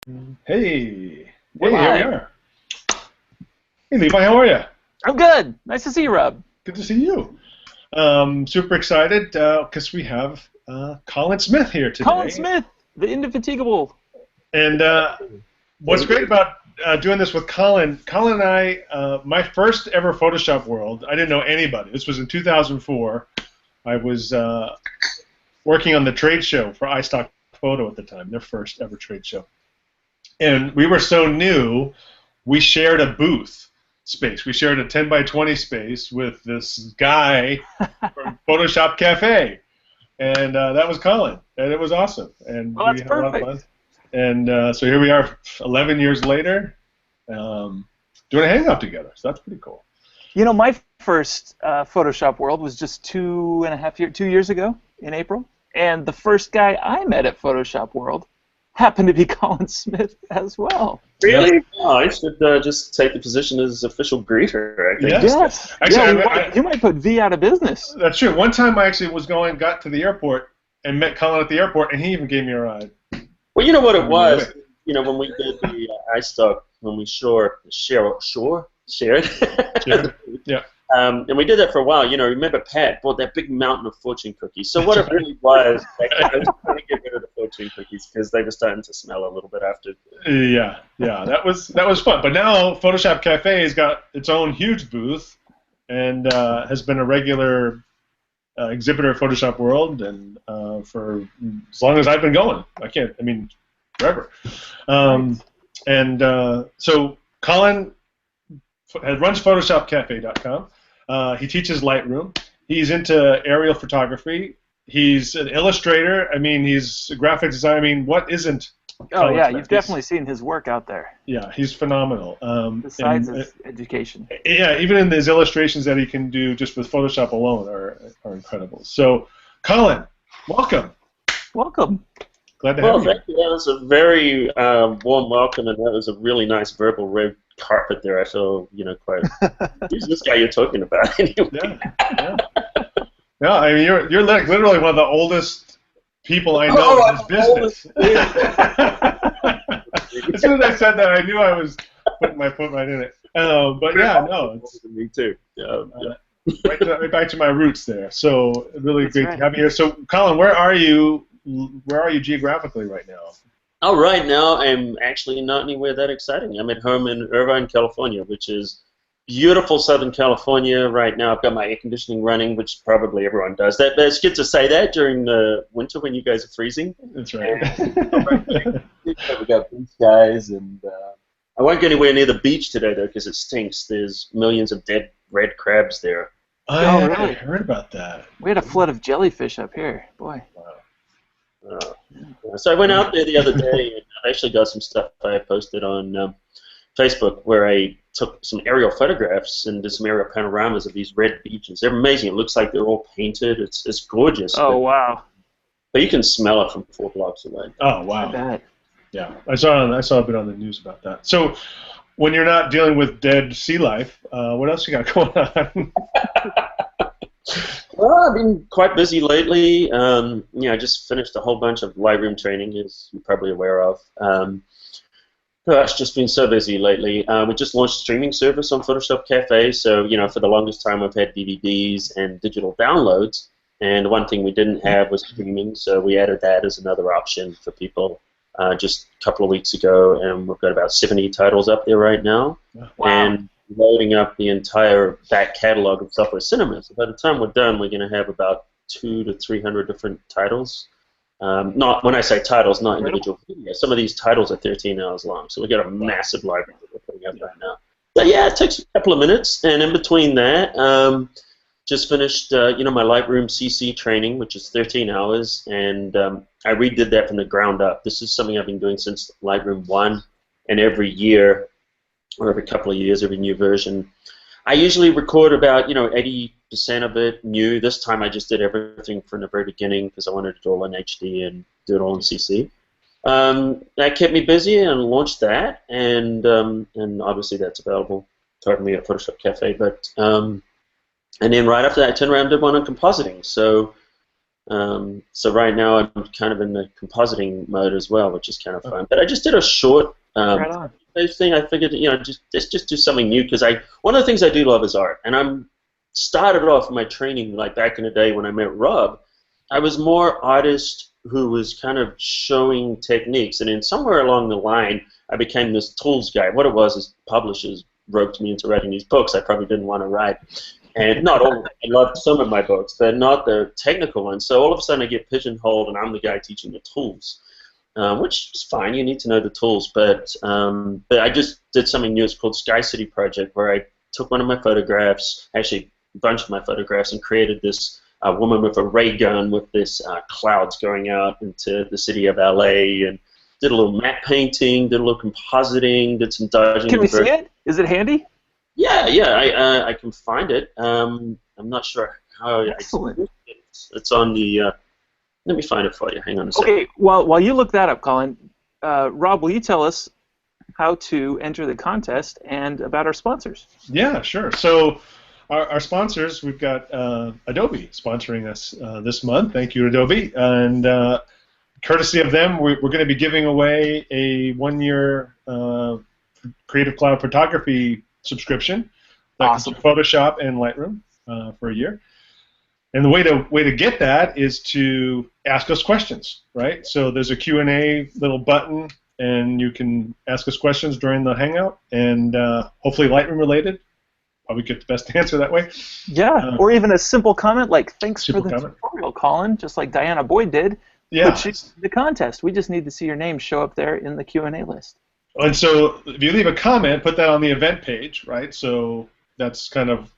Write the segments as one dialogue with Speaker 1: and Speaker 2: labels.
Speaker 1: Hey,
Speaker 2: We're
Speaker 1: hey, here we
Speaker 2: live.
Speaker 1: are. Hey, Levi, how are you?
Speaker 2: I'm good. Nice to see you, Rob.
Speaker 1: Good to see you. Super excited because we have Collin Smith here
Speaker 2: Collin
Speaker 1: today.
Speaker 2: Smith, the indefatigable.
Speaker 1: And what's great about doing this with Collin and I, my first ever Photoshop world, I didn't know anybody. This was in 2004. I was working on the trade show for iStock Photo at the time, their first ever trade show. And we were so new, we shared a booth space. We shared a 10 by 20 space with this guy from Photoshop Cafe. And that was Collin. And it was awesome. And
Speaker 2: Well,
Speaker 1: we
Speaker 2: that's
Speaker 1: had a lot of fun.
Speaker 2: perfect.
Speaker 1: And so here we are 11 years later doing a Hangout together. So that's pretty cool.
Speaker 2: You know, my first Photoshop world was just 2.5 years ago in April, and the first guy I met at Photoshop World happened to be Collin Smith as well.
Speaker 1: Yep.
Speaker 3: Really? Oh, I should just take the position as official greeter, I think.
Speaker 1: Yes.
Speaker 2: Yes.
Speaker 1: Actually,
Speaker 2: Yeah, you might put V out of business.
Speaker 1: that's true. One time I actually got to the airport and met Collin at the airport, and he even gave me a ride.
Speaker 3: Well, you know what it was?
Speaker 1: Really?
Speaker 3: You know, when we did the iStock, when we shared.
Speaker 1: Yeah.
Speaker 3: And we did that for a while. You know, remember Pat bought that big mountain of fortune cookies. So what it really was, I was trying to get rid of the fortune cookies because they were starting to smell a little bit after.
Speaker 1: Yeah, that was fun. But now Photoshop Cafe has got its own huge booth and has been a regular exhibitor at Photoshop World and for as long as I've been going. Forever. So Collin runs PhotoshopCafe.com. He teaches Lightroom. He's into aerial photography. He's an illustrator. He's a graphic designer. What isn't?
Speaker 2: Oh,
Speaker 1: Collin
Speaker 2: yeah,
Speaker 1: Smith?
Speaker 2: you've definitely seen his work out there,
Speaker 1: Yeah, he's phenomenal.
Speaker 2: besides his education.
Speaker 1: Yeah, even in his illustrations that he can do just with Photoshop alone are incredible. So, Collin, welcome.
Speaker 2: Welcome.
Speaker 1: Glad to
Speaker 3: Well,
Speaker 1: have you.
Speaker 3: thank you. That was a very warm welcome, and that was a really nice verbal red carpet there. I feel, quite. Who's this guy you're talking about? Anyway.
Speaker 1: Yeah. You're like literally one of the oldest people I know in this business. As soon as I said that, I knew I was putting my foot right in it. But yeah, no, it's
Speaker 3: Me too. Yeah.
Speaker 1: right back to my roots there. So really
Speaker 2: That's
Speaker 1: great
Speaker 2: right.
Speaker 1: to have you here. So, Collin, where are you? Where are you geographically right now?
Speaker 3: Oh, right now I'm actually not anywhere that exciting. I'm at home in Irvine, California, which is beautiful Southern California right now. I've got my air conditioning running, which probably everyone does. It's good to say that during the winter when you guys are freezing.
Speaker 1: That's right.
Speaker 3: We've got blue skies, and I won't go anywhere near the beach today, though, because it stinks. There's millions of dead red crabs there.
Speaker 1: I
Speaker 2: really?
Speaker 1: heard about that.
Speaker 2: We had a flood of jellyfish up here. Boy.
Speaker 3: So I went out there the other day, and I actually got some stuff I posted on Facebook where I took some aerial photographs and did some aerial panoramas of these red beaches. They're amazing. It looks like they're all painted. It's gorgeous.
Speaker 2: Oh, wow.
Speaker 3: But you can smell it from 4 blocks away.
Speaker 1: Oh
Speaker 2: I
Speaker 1: wow.
Speaker 2: bet.
Speaker 1: Yeah, I saw a bit on the news about that. So, when you're not dealing with dead sea life, what else you got going on?
Speaker 3: Well, I've been quite busy lately. I just finished a whole bunch of Lightroom training, as you're probably aware of. Gosh, just been so busy lately. We just launched a streaming service on Photoshop Cafe, so for the longest time we've had DVDs and digital downloads, and one thing we didn't have was streaming, so we added that as another option for people just a couple of weeks ago, and we've got about 70 titles up there right now.
Speaker 2: Wow.
Speaker 3: And loading up the entire back catalog of Software Cinema. So by the time we're done, we're going to have about 200 to 300 different titles. Not when I say titles, not individual videos. Some of these titles are 13 hours long, so we've got a massive library that we're putting up right now. But yeah, it takes a couple of minutes, and in between that, just finished my Lightroom CC training, which is 13 hours, and I redid that from the ground up. This is something I've been doing since Lightroom 1, and every year or every couple of years, every new version. I usually record about 80% of it new. This time I just did everything from the very beginning because I wanted to do it all in HD and do it all in CC. That kept me busy and launched that, and obviously that's available to me at Photoshop Cafe. But and then right after that, I turned around and did one on compositing. So So right now I'm kind of in the compositing mode as well, which is kind of fun. But I just did a short
Speaker 2: Right on.
Speaker 3: thing. I figured, just do something new because one of the things I do love is art, and I'm started off my training like back in the day when I met Rob. I was more artist who was kind of showing techniques, and then somewhere along the line I became this tools guy. What it was is publishers roped me into writing these books I probably didn't want to write. And not all of them. I loved some of my books, but not the technical ones. So all of a sudden I get pigeonholed and I'm the guy teaching the tools, which is fine. You need to know the tools. But I just did something new. It's called Sky City Project, where I took one of my photographs, actually a bunch of my photographs, and created this woman with a ray gun with this clouds going out into the city of LA, and did a little matte painting, did a little compositing, did some dodging.
Speaker 2: Can we see it? Is it handy?
Speaker 3: Yeah, I can find it. I'm not sure how.
Speaker 2: Excellent.
Speaker 3: It's on the. Let me find it for you. Hang on a second.
Speaker 2: Okay, while you look that up, Collin, Rob, will you tell us how to enter the contest and about our sponsors?
Speaker 1: Yeah, sure. So our sponsors, we've got Adobe sponsoring us this month. Thank you, Adobe. And courtesy of them, we're going to be giving away a 1-year Creative Cloud photography subscription.
Speaker 2: Awesome.
Speaker 1: Photoshop and Lightroom for a year. And the way to get that is to ask us questions, right? So there's a Q&A little button, and you can ask us questions during the Hangout, and hopefully Lightroom related. Probably get the best answer that way.
Speaker 2: Yeah, or even a simple comment like, thanks for the tutorial, Collin, just like Diana Boyd did.
Speaker 1: Yeah.
Speaker 2: Put you in the contest. We just need to see your name show up there in the Q&A list.
Speaker 1: And so if you leave a comment, put that on the event page, right? So that's kind of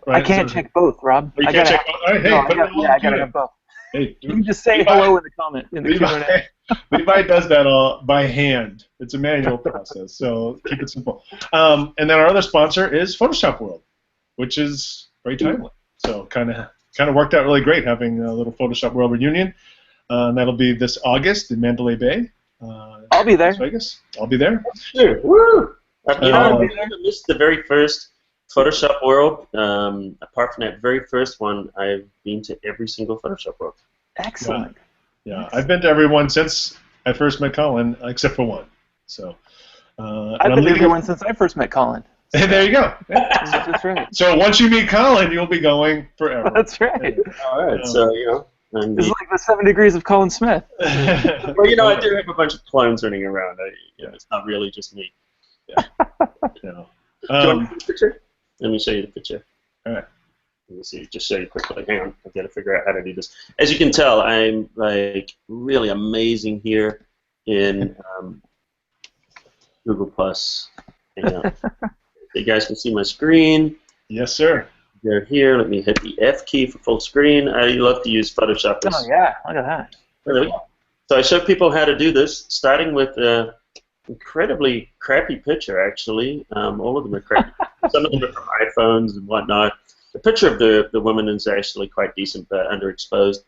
Speaker 1: right?
Speaker 2: I can't check both, Rob.
Speaker 1: You can't check both? All right, hey,
Speaker 2: no,
Speaker 1: put it on
Speaker 2: I got to have both.
Speaker 1: Hey,
Speaker 2: you can just say hello in the comment in the Q&A.
Speaker 1: Levi does that all by hand. It's a manual process, so keep it simple. And then our other sponsor is Photoshop World, which is very timely. So kind of worked out really great having a little Photoshop World reunion. And that'll be this August in Mandalay Bay.
Speaker 2: I'll be there.
Speaker 1: Las Vegas. I'll be there.
Speaker 3: Sure. Woo! I missed the very first Photoshop World. Apart from that very first one, I've been to every single Photoshop World.
Speaker 2: Excellent.
Speaker 1: Yeah, I've been to every one since I first met Collin, except for one. So
Speaker 2: I've been to every one since I first met Collin.
Speaker 1: So. There you go.
Speaker 2: That's right.
Speaker 1: So once you meet Collin, you'll be going forever.
Speaker 2: That's right.
Speaker 3: All right. So
Speaker 2: it's like the 7 degrees of Collin Smith.
Speaker 3: Well, I do have a bunch of clones running around. It's not really just me.
Speaker 1: Yeah.
Speaker 3: Do you want to see the picture? Let me show you the picture.
Speaker 1: All right.
Speaker 3: Let me see. Just show you quickly. Hang on. I've got to figure out how to do this. As you can tell, I'm like really amazing here in Google Plus. Hang on. You guys can see my screen.
Speaker 1: Yes, sir.
Speaker 3: They're here. Let me hit the F key for full screen. I love to use Photoshop.
Speaker 2: Oh, yeah. Look at that.
Speaker 3: There we go. So I show people how to do this, starting with an incredibly crappy picture, actually. All of them are crappy. Some of them are from iPhones and whatnot. The picture of the woman is actually quite decent, but underexposed.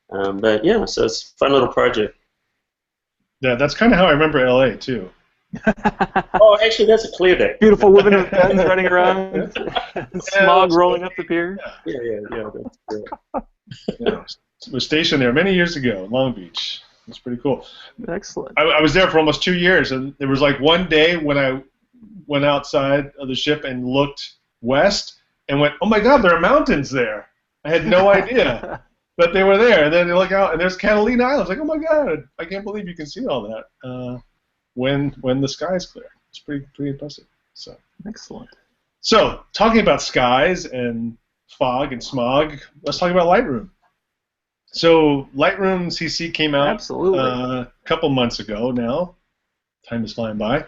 Speaker 3: But, yeah, so it's a fun little project.
Speaker 1: Yeah, that's kind of how I remember L.A., too.
Speaker 3: Oh, actually, that's a clear day.
Speaker 2: Beautiful women with guns running around, smog rolling up the pier.
Speaker 3: Yeah.
Speaker 1: That's was stationed there many years ago in Long Beach. It's pretty cool.
Speaker 2: Excellent.
Speaker 1: I was there for almost 2 years, and there was like one day when I went outside of the ship and looked west and went, oh my God, there are mountains there. I had no idea. But they were there, and then you look out, and there's Catalina Islands. Like, oh my God, I can't believe you can see all that when the sky is clear. It's pretty impressive. So
Speaker 2: excellent.
Speaker 1: So talking about skies and fog and smog, let's talk about Lightroom. So Lightroom CC came out a couple months ago now. Time is flying by.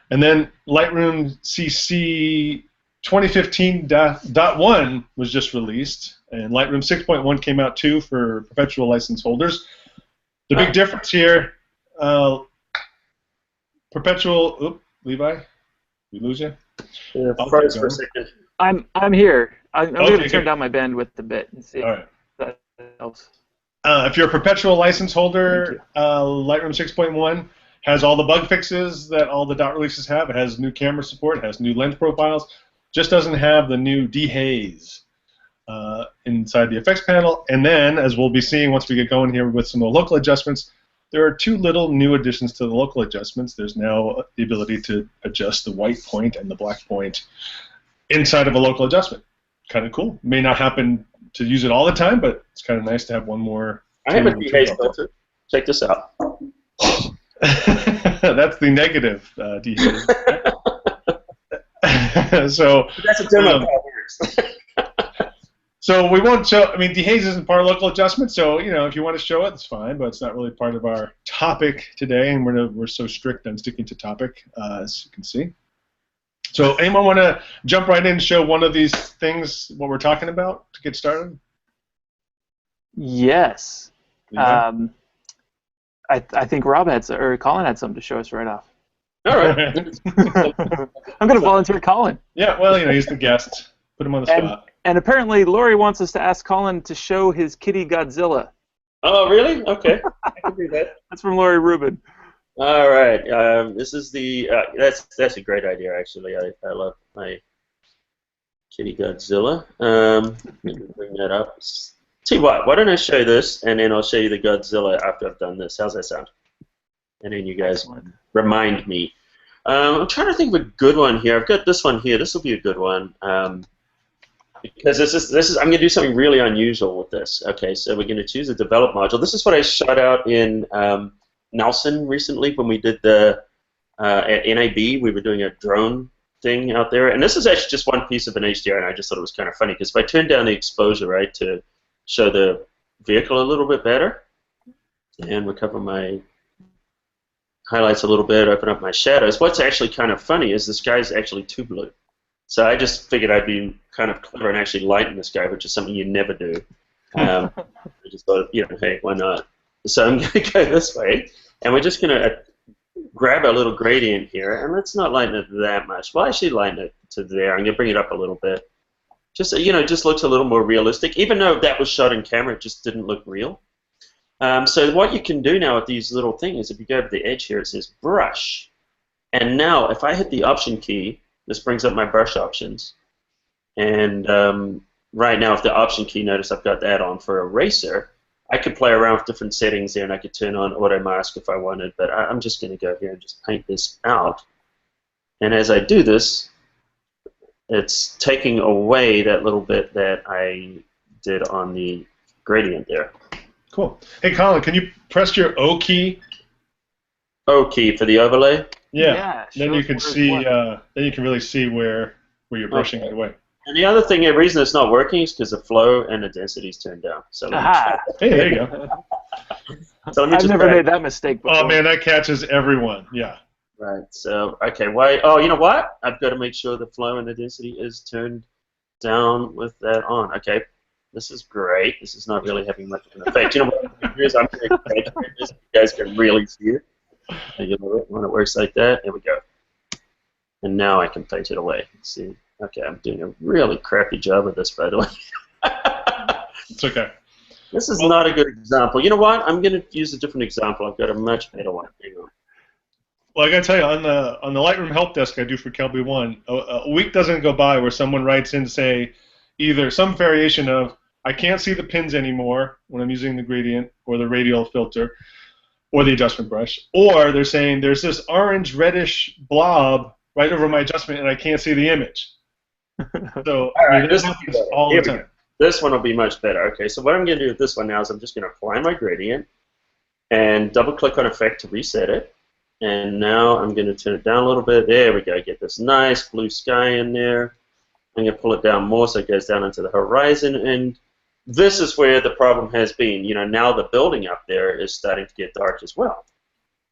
Speaker 1: And then Lightroom CC 2015.1 was just released, and Lightroom 6.1 came out too for perpetual license holders. The big difference here, perpetual. Levi, we lose you.
Speaker 3: Yeah, froze for a second.
Speaker 2: I'm here. I'm going to turn down my bandwidth a bit and see if that helps.
Speaker 1: If you're a perpetual license holder, Lightroom 6.1 has all the bug fixes that all the dot releases have. It has new camera support. It has new lens profiles. Just doesn't have the new dehaze. inside the effects panel. And then, as we'll be seeing once we get going here with some of the local adjustments, there are two little new additions to the local adjustments. There's now the ability to adjust the white point and the black point inside of a local adjustment. Kind of cool. May not happen to use it all the time, but it's kind of nice to have one more.
Speaker 3: I have a dehaze filter. Check this out.
Speaker 1: That's the negative dehaze. So
Speaker 3: that's a demo.
Speaker 1: So we won't show. I mean, dehaze isn't part of local adjustment, so if you want to show it, it's fine. But it's not really part of our topic today, and we're so strict on sticking to topic, as you can see. So anyone want to jump right in and show one of these things, what we're talking about, to get started?
Speaker 2: Yes. I think Colin had something to show us right off.
Speaker 3: All right.
Speaker 2: I'm going to volunteer Colin.
Speaker 1: Yeah, well, he's the guest. Put him on the spot.
Speaker 2: And apparently, Lori wants us to ask Colin to show his kitty Godzilla.
Speaker 3: Oh, really? Okay. I can do that.
Speaker 2: That's from Lori Rubin.
Speaker 3: All right. This is the. That's a great idea, actually. I love my kitty Godzilla. Let me bring that up. Tell you what. Why don't I show you this, and then I'll show you the Godzilla after I've done this. How's that sound? And then you guys remind me. I'm trying to think of a good one here. I've got this one here. This will be a good one. Because this is I'm going to do something really unusual with this. Okay, so we're going to choose a develop module. This is what I shot out in Nelson recently when we did the at NAB. We were doing a drone thing out there, and this is actually just one piece of an HDR, and I just thought it was kind of funny because if I turn down the exposure right to show the vehicle a little bit better, and recover my highlights a little bit, open up my shadows. What's actually kind of funny is this guy's actually too blue. So I just figured I'd be kind of clever and actually lighten this guy, which is something you never do. I just thought, hey, why not? So I'm going to go this way, and we're just going to grab our little gradient here, and let's not lighten it that much. Well, actually lighten it to there. I'm going to bring it up a little bit. Just, just looks a little more realistic. Even though that was shot in camera, it just didn't look real. So what you can do now with these little things, if you go to the edge here, it says brush. And now if I hit the option key, this brings up my brush options. And right now, with the option key, notice I've got that on for eraser. I could play around with different settings there, and I could turn on auto mask if I wanted. But I'm just going to go here and just paint this out. And as I do this, it's taking away that little bit that I did on the gradient there.
Speaker 1: Cool. Hey, Colin, can you press your O key?
Speaker 3: O key for the overlay?
Speaker 1: Yeah. Then you can see. Then you can really see where you're brushing it away.
Speaker 3: And the other thing, the reason it's not working is because the flow and the density is turned down. So
Speaker 1: hey, there you go.
Speaker 3: So
Speaker 2: I've never made that mistake before.
Speaker 1: Oh man, that catches everyone. Yeah.
Speaker 3: Right. So okay, why? Oh, you know what? I've got to make sure the flow and the density is turned down with that on. Okay. This is great. This is not really having much of an effect. You know what? I'm going to make this. You guys can really see it. When it works like that, there we go. And now I can paint it away. Let's see. Okay, I'm doing a really crappy job of this, by the way.
Speaker 1: It's okay.
Speaker 3: This is not a good example. You know what? I'm going to use a different example. I've got a much better one. Hang on.
Speaker 1: Well, I got to tell you, on the Lightroom help desk I do for Kelby One, a week doesn't go by where someone writes in, say, either some variation of, I can't see the pins anymore when I'm using the gradient or the radial filter or the adjustment brush, or they're saying there's this orange reddish blob right over my adjustment and I can't see the image. So
Speaker 3: all right,
Speaker 1: this happens all the time.
Speaker 3: This one will be much better. Okay, so what I'm going to do with this one now is I'm just going to apply my gradient and double click on effect to reset it. And now I'm going to turn it down a little bit. There we go. Get this nice blue sky in there. I'm going to pull it down more so it goes down into the horizon. And this is where the problem has been. Now the building up there is starting to get dark as well.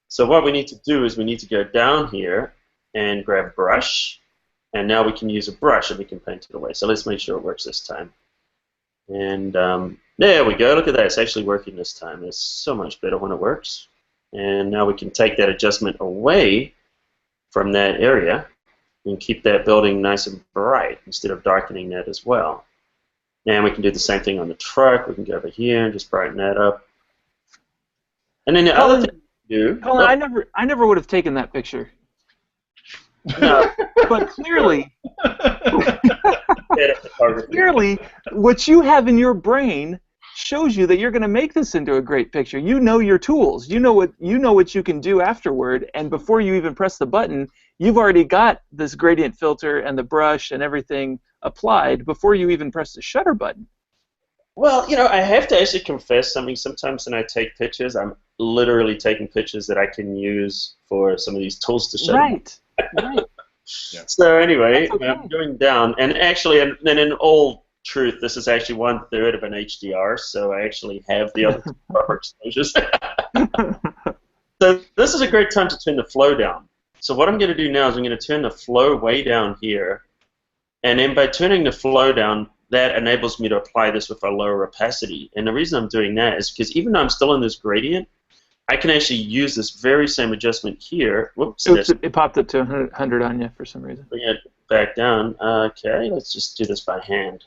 Speaker 3: So what we need to do is we need to go down here and grab brush. And now we can use a brush and we can paint it away. So let's make sure it works this time. And there we go. Look at that. It's actually working this time. It's so much better when it works. And now we can take that adjustment away from that area and keep that building nice and bright instead of darkening that as well. And we can do the same thing on the truck. We can go over here and just brighten that up. And then the other thing we do...
Speaker 2: Colin, I never would have taken that picture.
Speaker 3: No,
Speaker 2: But clearly,
Speaker 3: better photography.
Speaker 2: clearly, what you have in your brain shows you that you're going to make this into a great picture. You know your tools. You know what you can do afterward, and before you even press the button, you've already got this gradient filter and the brush and everything applied before you even press the shutter button.
Speaker 3: Well, I have to actually confess something. Sometimes when I take pictures, I'm literally taking pictures that I can use for some of these tools to show.
Speaker 2: Right. Right.
Speaker 3: Yeah. So anyway,
Speaker 2: Okay.
Speaker 3: I'm going down, and actually, and in all truth, this is actually 1/3 of an HDR, so I actually have the other proper exposures. So this is a great time to turn the flow down. So what I'm going to do now is I'm going to turn the flow way down here, and then by turning the flow down, that enables me to apply this with a lower opacity. And the reason I'm doing that is because even though I'm still in this gradient, I can actually use this very same adjustment here. Whoops,
Speaker 2: Oops, it popped up to 100 on you for some reason.
Speaker 3: bring it back down. Okay, let's just do this by hand.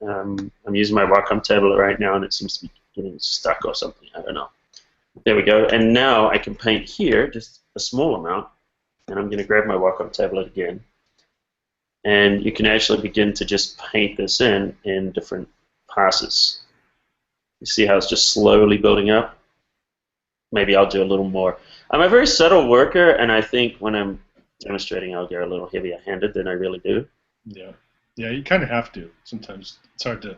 Speaker 3: I'm using my Wacom tablet right now, and it seems to be getting stuck or something. I don't know. There we go. And now I can paint here just a small amount, and I'm going to grab my Wacom tablet again. And you can actually begin to just paint this in different passes. You see how it's just slowly building up? Maybe I'll do a little more. I'm a very subtle worker, and I think when I'm demonstrating, I'll get a little heavier-handed than I really do.
Speaker 1: Yeah, yeah, you kind of have to. Sometimes it's hard to.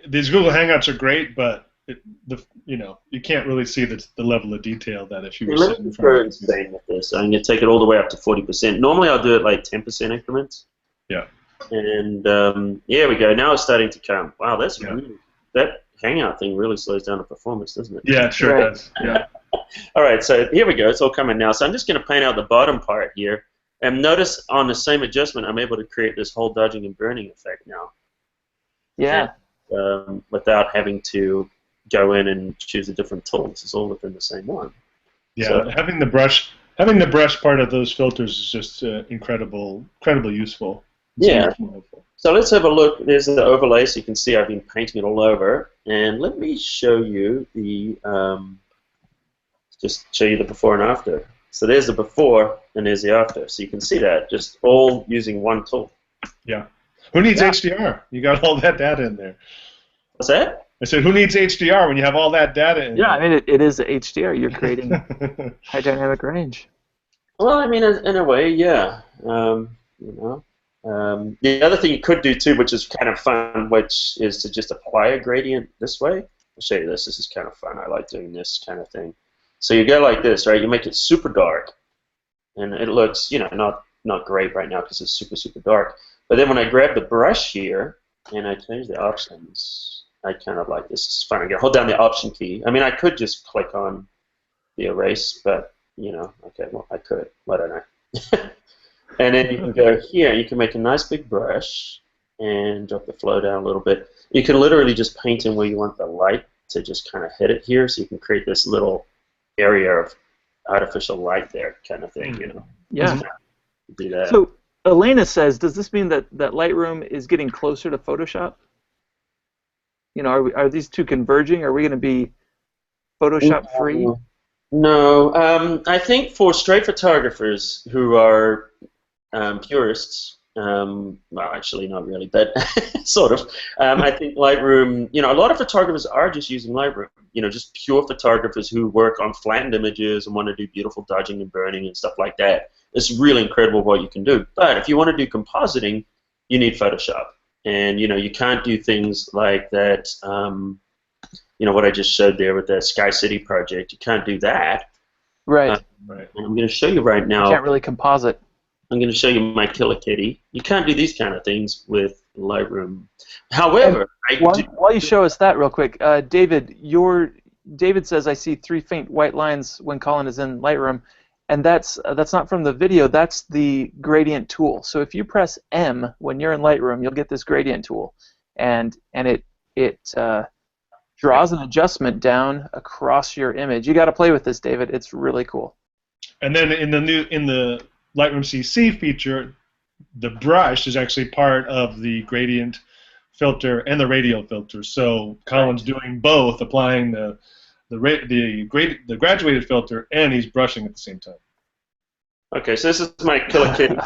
Speaker 1: These Google Hangouts are great, but you can't really see the level of detail that if you were sitting in front of it.
Speaker 3: With this, I'm going to take it all the way up to 40%. Normally, I'll do it like 10% increments.
Speaker 1: Yeah.
Speaker 3: And here we go. Now it's starting to come. Wow, that Hangout thing really slows down the performance, doesn't it?
Speaker 1: Yeah, it sure does. Yeah.
Speaker 3: All right, so here we go. It's all coming now. So I'm just going to paint out the bottom part here. And notice on the same adjustment, I'm able to create this whole dodging and burning effect now.
Speaker 2: Yeah.
Speaker 3: And, without having to go in and choose a different tool. This is all within the same one.
Speaker 1: Yeah,
Speaker 3: So,
Speaker 1: having the brush part of those filters is just incredibly useful.
Speaker 3: yeah. So let's have a look. There's the overlay, so you can see I've been painting it all over. And let me show you the before and after. So there's the before and there's the after. So you can see that just all using one tool.
Speaker 1: Yeah. Who needs HDR? You got all that data in there.
Speaker 3: What's that?
Speaker 1: I said, who needs HDR when you have all that data in there?
Speaker 2: Yeah, I mean, it is HDR. You're creating high dynamic range.
Speaker 3: Well, I mean, in a way, yeah. The other thing you could do too, which is kind of fun, which is to just apply a gradient this way. I'll show you this. This is kind of fun. I like doing this kind of thing. So you go like this, right? You make it super dark, and it looks, not great right now because it's super, super dark. But then when I grab the brush here and I change the options, I kind of like this. It's fun. I hold down the Option key. I mean, I could just click on the erase, but okay, well, I could. Why don't I? And then you can go here, and you can make a nice big brush and drop the flow down a little bit. You can literally just paint in where you want the light to just kind of hit it here, so you can create this little area of artificial light there, kind of thing,
Speaker 2: Yeah.
Speaker 3: Do that.
Speaker 2: So Elena says, does this mean that Lightroom is getting closer to Photoshop? Are these two converging? Are we going to be Photoshop free?
Speaker 3: No. I think for straight photographers who are purists, well, actually not really, but sort of. I think Lightroom, a lot of photographers are just using Lightroom. Just pure photographers who work on flattened images and want to do beautiful dodging and burning and stuff like that. It's really incredible what you can do. But if you want to do compositing, you need Photoshop. And, you can't do things like that, what I just showed there with that Sky City project. You can't do that.
Speaker 2: Right.
Speaker 1: Right.
Speaker 3: And I'm going to show you right now.
Speaker 2: You can't really composite.
Speaker 3: I'm going to show you my Killer Kitty. You can't do these kind of things with Lightroom. However,
Speaker 2: while you show us that real quick, David says, I see 3 faint white lines when Collin is in Lightroom, and that's not from the video. That's the gradient tool. So if you press M when you're in Lightroom, you'll get this gradient tool, and it draws an adjustment down across your image. You got to play with this, David. It's really cool.
Speaker 1: And then in the Lightroom CC feature, the brush is actually part of the gradient filter and the radial filter. So Collin's doing both, applying the graduated filter, and he's brushing at the same time.
Speaker 3: Okay, so this is my killer kitten.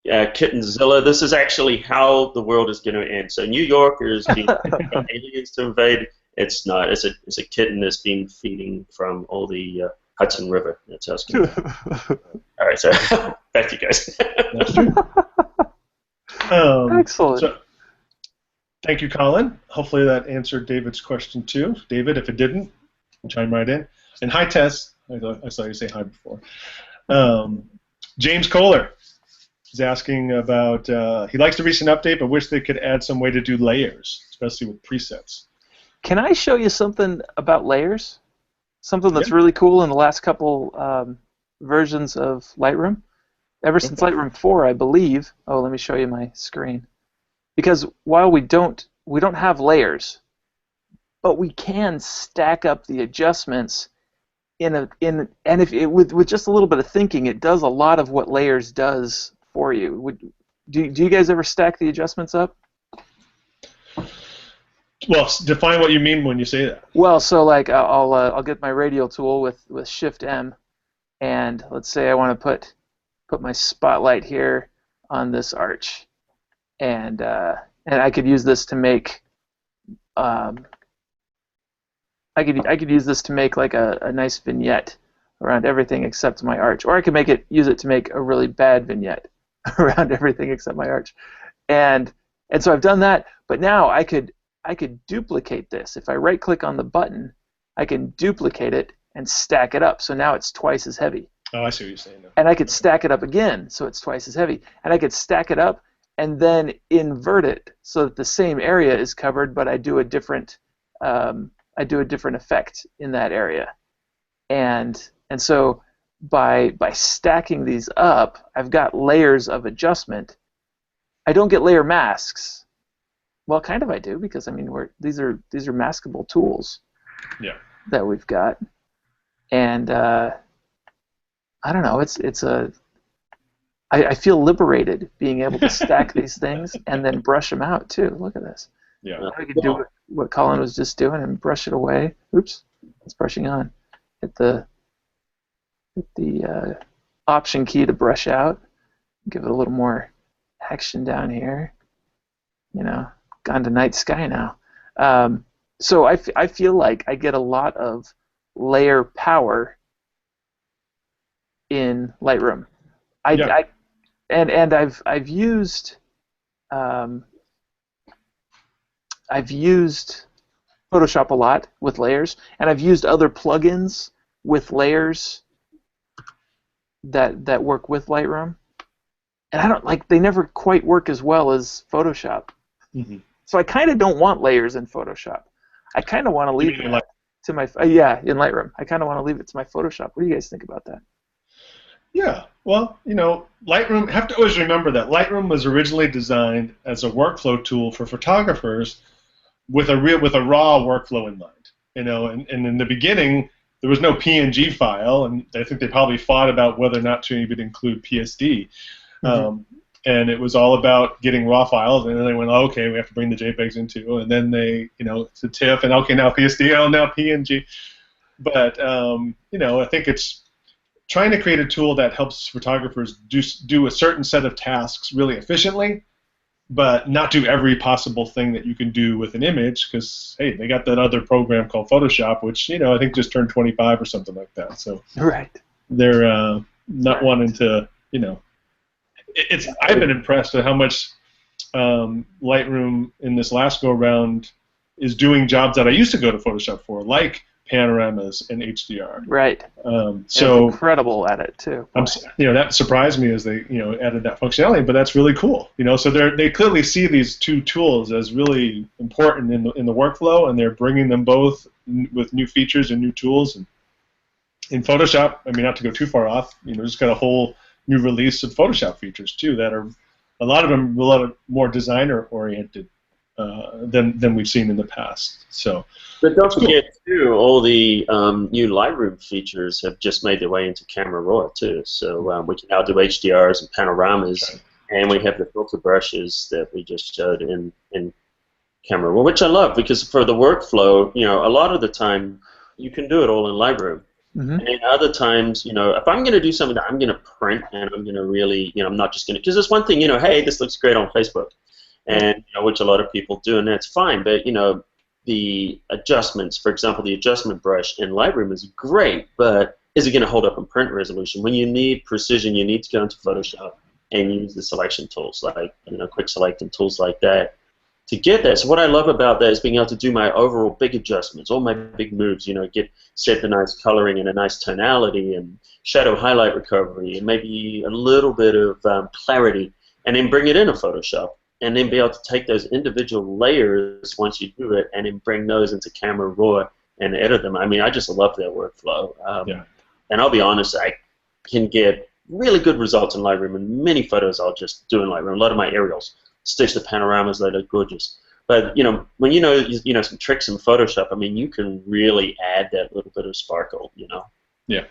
Speaker 3: Kittenzilla. This is actually how the world is going to end. So New York is being aliens to invade. It's not. It's a kitten that's been feeding from all the Hudson River. That's how it's going to. All right, so back to you guys.
Speaker 1: That's true.
Speaker 2: Excellent.
Speaker 1: So, thank you, Colin. Hopefully that answered David's question too. David, if it didn't, chime right in. And hi, Tess. I saw you say hi before. James Kohler is asking about, he likes the recent update, but wish they could add some way to do layers, especially with presets.
Speaker 2: Can I show you something about layers? Something that's really cool in the last couple versions of Lightroom? Ever since Lightroom 4, I believe. Oh, let me show you my screen. Because while we don't have layers, but we can stack up the adjustments with just a little bit of thinking, it does a lot of what layers does for you. Do you guys ever stack the adjustments up?
Speaker 1: Well, define what you mean when you say that.
Speaker 2: Well, so like I'll get my radial tool with Shift M, and let's say I want to put my spotlight here on this arch, and I could use this to make I could use this to make like a nice vignette around everything except my arch, or I could use it to make a really bad vignette around everything except my arch, and so I've done that. But now I could duplicate this. If I right-click on the button, I can duplicate it and stack it up. So now it's twice as heavy.
Speaker 1: Oh, I see what you're saying now.
Speaker 2: And I could stack it up again, so it's twice as heavy. And I could stack it up and then invert it so that the same area is covered, but I do a different effect in that area. And so by stacking these up, I've got layers of adjustment. I don't get layer masks. Well, kind of I do, because I mean these are maskable tools.
Speaker 1: Yeah.
Speaker 2: That we've got, and I don't know. I feel liberated being able to stack these things and then brush them out too. Look at this.
Speaker 1: Yeah.
Speaker 2: I can do what Colin was just doing and brush it away. Oops, it's brushing on. Hit the Option key to brush out. Give it a little more action down here. You know, gone to night sky now. So I feel like I get a lot of layer power in Lightroom. I've used Photoshop a lot with layers, and I've used other plugins with layers that work with Lightroom, and they never quite work as well as Photoshop. Mm-hmm. So I kind of don't want layers in Photoshop. I kind of want to leave it to my in Lightroom. I kind of want to leave it to my Photoshop. What do you guys think about that?
Speaker 1: Yeah, well, Lightroom, have to always remember that Lightroom was originally designed as a workflow tool for photographers with a raw workflow in mind. And in the beginning, there was no PNG file, and I think they probably fought about whether or not to even include PSD. Mm-hmm. And it was all about getting raw files, and then they went, oh, okay, we have to bring the JPEGs into, and then they, it's a TIFF, and okay, now PSD, oh, now PNG. But, I think it's trying to create a tool that helps photographers do a certain set of tasks really efficiently, but not do every possible thing that you can do with an image, because, hey, they got that other program called Photoshop, which, I think just turned 25 or something like that. So they're not wanting to, I've been impressed at how much Lightroom in this last go-around is doing jobs that I used to go to Photoshop for, like panoramas and HDR. Right. So
Speaker 2: it's incredible at it too.
Speaker 1: That surprised me as they added that functionality, but that's really cool. So they clearly see these two tools as really important in the workflow, and they're bringing them both with new features and new tools. And in Photoshop, not to go too far off, just got a whole new release of Photoshop features too that are a lot of them a lot more designer oriented than we've seen in the past. So,
Speaker 3: but don't forget too, all the new Lightroom features have just made their way into Camera Raw too. So we can now do HDRs and panoramas, and we have the filter brushes that we just showed in Camera Raw, which I love because for the workflow, a lot of the time you can do it all in Lightroom.
Speaker 2: Mm-hmm.
Speaker 3: And then other times, if I'm going to do something that I'm going to print and I'm going to really, I'm not just going to, because there's one thing, hey, this looks great on Facebook, and which a lot of people do, and that's fine. But the adjustments, for example, the adjustment brush in Lightroom is great, but is it going to hold up in print resolution? When you need precision, you need to go into Photoshop and use the selection tools like quick select and tools like that to get that. So what I love about that is being able to do my overall big adjustments, all my big moves, set the nice coloring and a nice tonality and shadow highlight recovery and maybe a little bit of clarity, and then bring it into Photoshop and then be able to take those individual layers once you do it and then bring those into Camera Raw and edit them. I mean, I just love that workflow. And I'll be honest, I can get really good results in Lightroom, and many photos I'll just do in Lightroom. A lot of my aerials, stitch the panoramas, they look gorgeous. But when you know some tricks in Photoshop, I mean, you can really add that little bit of sparkle,
Speaker 1: Yeah.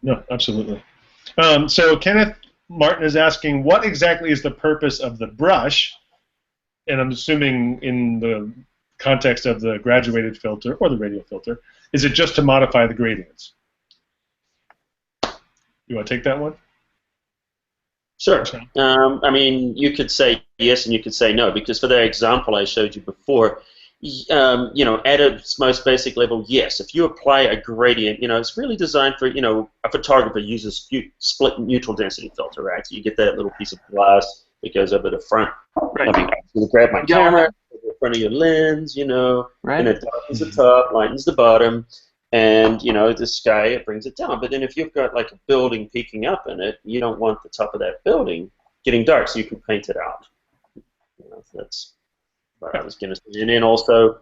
Speaker 1: No, absolutely. So Kenneth Martin is asking, what exactly is the purpose of the brush? And I'm assuming in the context of the graduated filter or the radial filter, is it just to modify the gradients? You want to take that one?
Speaker 3: Sure. I mean, you could say yes and you could say no, because for that example I showed you before, at its most basic level, yes. If you apply a gradient, it's really designed for, a photographer uses split neutral density filter, right? So you get that little piece of glass that goes over the front.
Speaker 2: Right.
Speaker 3: I'm going to grab my camera, over the front of your lens,
Speaker 2: right.
Speaker 3: And it darkens the top, lightens the bottom. And the sky, it brings it down. But then if you've got like a building peeking up in it, you don't want the top of that building getting dark, so you can paint it out. That's what I was going to say. And then also,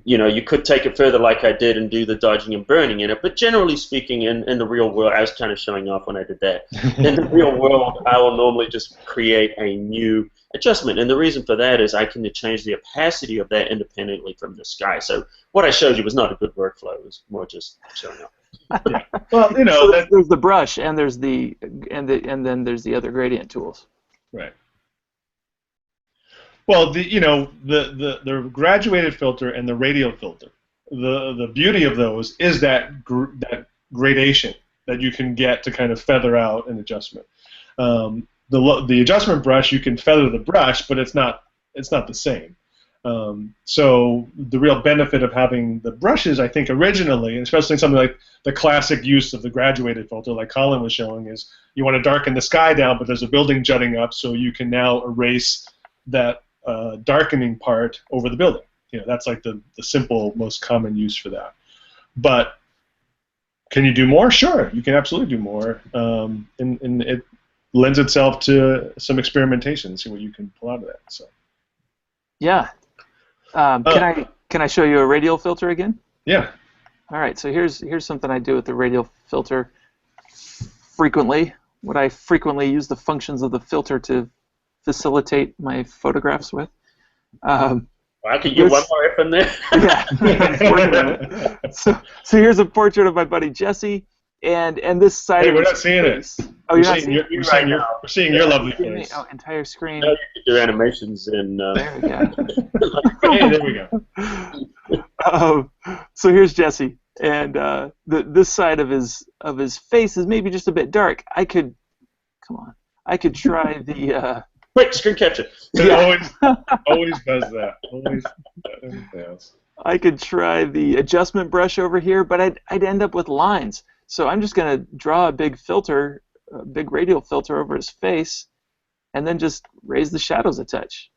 Speaker 3: you could take it further like I did and do the dodging and burning in it. But generally speaking, in the real world, I was kind of showing off when I did that. In the real world, I will normally just create a new adjustment. And the reason for that is I can change the opacity of that independently from the sky. So what I showed you was not a good workflow. It was more just showing off.
Speaker 1: Yeah. Well,
Speaker 2: so there's the brush and there's and then there's the other gradient tools.
Speaker 1: Right. Well, the graduated filter and the radial filter, the beauty of those is that that gradation that you can get to kind of feather out an adjustment. The adjustment brush, you can feather the brush, but it's not the same. So the real benefit of having the brushes, I think, originally, especially something like the classic use of the graduated filter, like Collin was showing, is you want to darken the sky down, but there's a building jutting up, so you can now erase that darkening part over the building. That's like the simple, most common use for that. But can you do more? Sure, you can absolutely do more, and it lends itself to some experimentation, see what you can pull out of that. So.
Speaker 2: Yeah. Can I show you a radial filter again?
Speaker 1: Yeah.
Speaker 2: All right. So here's something I do with the radial filter frequently. What I frequently use the functions of the filter to facilitate my photographs with.
Speaker 3: I could get one more F in there.
Speaker 2: Yeah. So here's a portrait of my buddy Jesse, and this side.
Speaker 1: Hey, we're not seeing it.
Speaker 2: Oh,
Speaker 1: you're we're seeing your lovely face.
Speaker 2: Oh, entire screen.
Speaker 3: No, you can do animations in.
Speaker 2: There we go.
Speaker 1: Hey, there we go.
Speaker 2: So here's Jesse, and this side of his face is maybe just a bit dark. I could try the.
Speaker 3: Quick, screen capture.
Speaker 1: It always does that. Always fails.
Speaker 2: I could try the adjustment brush over here, but I'd end up with lines. So I'm just going to draw a big filter, a big radial filter over his face, and then just raise the shadows a touch.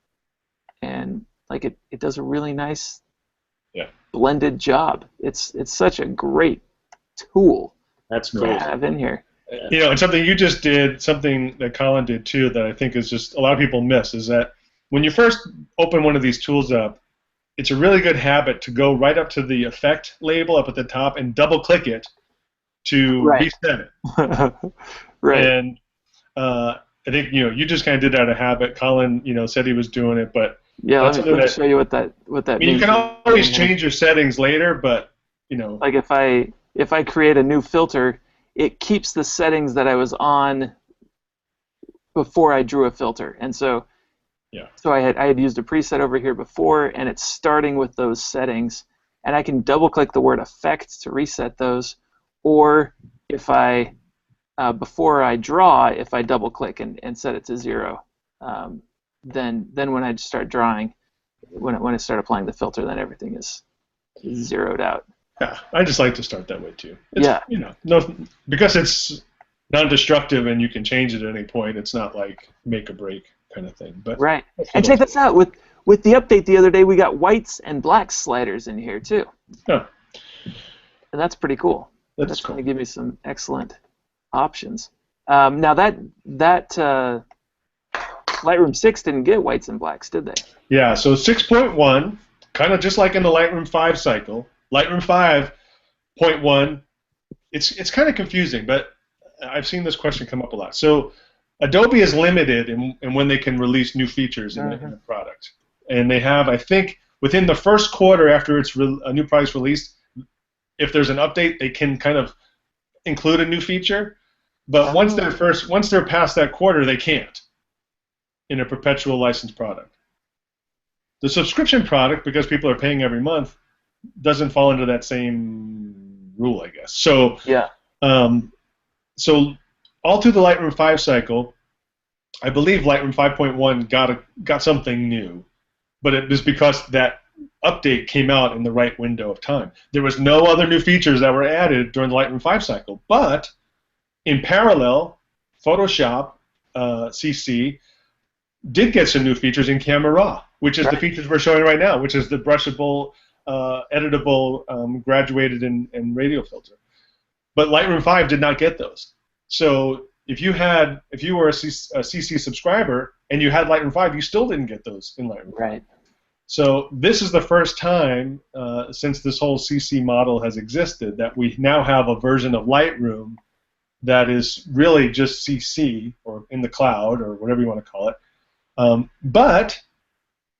Speaker 2: And like it does a really nice blended job. It's such a great tool to have in here.
Speaker 1: And something you just did, something that Collin did too, that I think is just a lot of people miss, is that when you first open one of these tools up, it's a really good habit to go right up to the effect label up at the top and double click it to reset it.
Speaker 2: Right.
Speaker 1: And I think you just kind of did that out of habit. Collin said he was doing it, but
Speaker 2: let me show you what that means.
Speaker 1: You can always change your settings later, but
Speaker 2: like if I create a new filter, it keeps the settings that I was on before I drew a filter, and so I had used a preset over here before, and it's starting with those settings, and I can double click the word effect to reset those, or if I before I draw, if I double click and set it to 0, then when I start drawing, when I start applying the filter, then everything is zeroed out.
Speaker 1: Yeah, I just like to start that way too.
Speaker 2: Yeah.
Speaker 1: Because it's non-destructive and you can change it at any point. It's not like make or break kind of thing. But
Speaker 2: right. And check this out. With the update the other day, we got whites and blacks sliders in here too.
Speaker 1: Yeah.
Speaker 2: And that's pretty cool. That's
Speaker 1: cool.
Speaker 2: going to give me some excellent options. Now that Lightroom 6 didn't get whites and blacks, did they?
Speaker 1: Yeah. So 6.1, kind of just like in the Lightroom 5 cycle. Lightroom 5.1, it's kind of confusing, but I've seen this question come up a lot. So Adobe is limited in when they can release new features in the product. And they have, I think, within the first quarter after a new product's released, if there's an update, they can kind of include a new feature. But once they're past that quarter, they can't in a perpetual licensed product. The subscription product, because people are paying every month, doesn't fall into that same rule, I guess. So
Speaker 2: yeah.
Speaker 1: So all through the Lightroom 5 cycle, I believe Lightroom 5.1 got something new, but it was because that update came out in the right window of time. There was no other new features that were added during the Lightroom 5 cycle, but in parallel, Photoshop CC did get some new features in Camera Raw, which is the features we're showing right now, which is the brushable, editable, graduated and radial filter. But Lightroom 5 did not get those. So if you were a CC subscriber and you had Lightroom 5, you still didn't get those in Lightroom 5.
Speaker 2: Right.
Speaker 1: So this is the first time since this whole CC model has existed that we now have a version of Lightroom that is really just CC or in the cloud or whatever you want to call it. But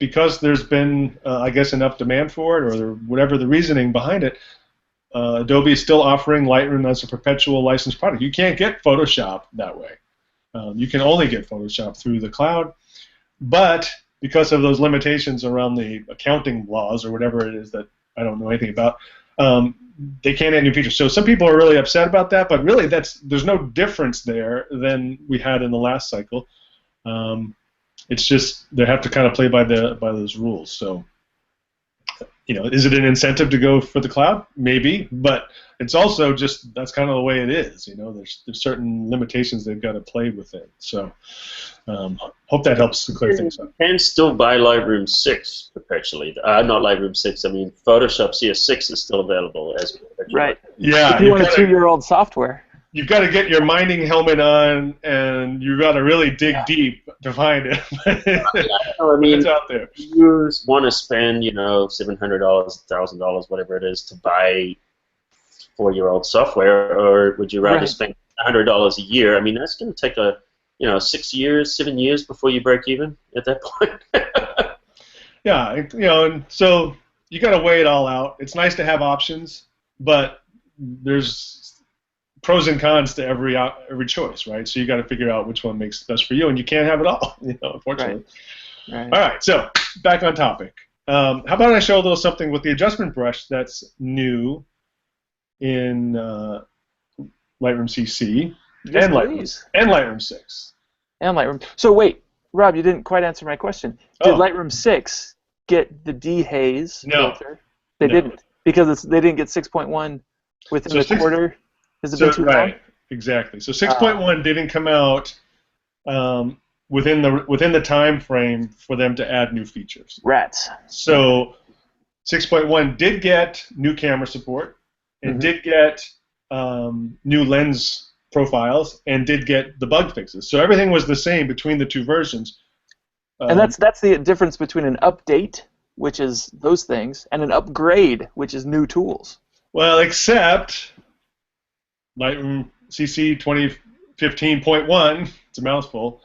Speaker 1: because there's been, I guess, enough demand for it or whatever the reasoning behind it, Adobe is still offering Lightroom as a perpetual licensed product. You can't get Photoshop that way. You can only get Photoshop through the cloud. But because of those limitations around the accounting laws or whatever it is that I don't know anything about, they can't add new features. So some people are really upset about that, but really there's no difference there than we had in the last cycle. It's just they have to kind of play by those rules. So, is it an incentive to go for the cloud? Maybe, but it's also just that's kind of the way it is. There's certain limitations they've got to play within. So, hope that helps to clear things up.
Speaker 3: You can still buy Lightroom 6 perpetually. Not Lightroom 6. I mean, Photoshop CS6 is still available as perpetual.
Speaker 2: Right.
Speaker 1: Yeah.
Speaker 2: If you want a 2-year-old software.
Speaker 1: You've got to get your mining helmet on, and you've got to really dig deep to find it.
Speaker 3: I mean,
Speaker 1: it's out there.
Speaker 3: You want to spend, $700, $1,000, whatever it is, to buy 4-year-old software, or would you rather spend $100 a year? I mean, that's going to take 6 years, 7 years before you break even at that point.
Speaker 1: Yeah, and so you got to weigh it all out. It's nice to have options, but there's pros and cons to every choice, right? So you got to figure out which one makes best for you, and you can't have it all, unfortunately.
Speaker 2: Right.
Speaker 1: All right, so back on topic. How about I show a little something with the adjustment brush that's new in Lightroom CC and Lightroom 6.
Speaker 2: And Lightroom. So wait, Rob, you didn't quite answer my question. Did Lightroom 6 get the dehaze filter? They didn't, because they didn't get 6.1 within the quarter. Has it been too long?
Speaker 1: Exactly. So 6.1 didn't come out within the time frame for them to add new features.
Speaker 2: Rats.
Speaker 1: So 6.1 did get new camera support and did get new lens profiles and did get the bug fixes. So everything was the same between the two versions.
Speaker 2: And that's the difference between an update, which is those things, and an upgrade, which is new tools.
Speaker 1: Well, except Lightroom CC 2015.1, it's a mouthful,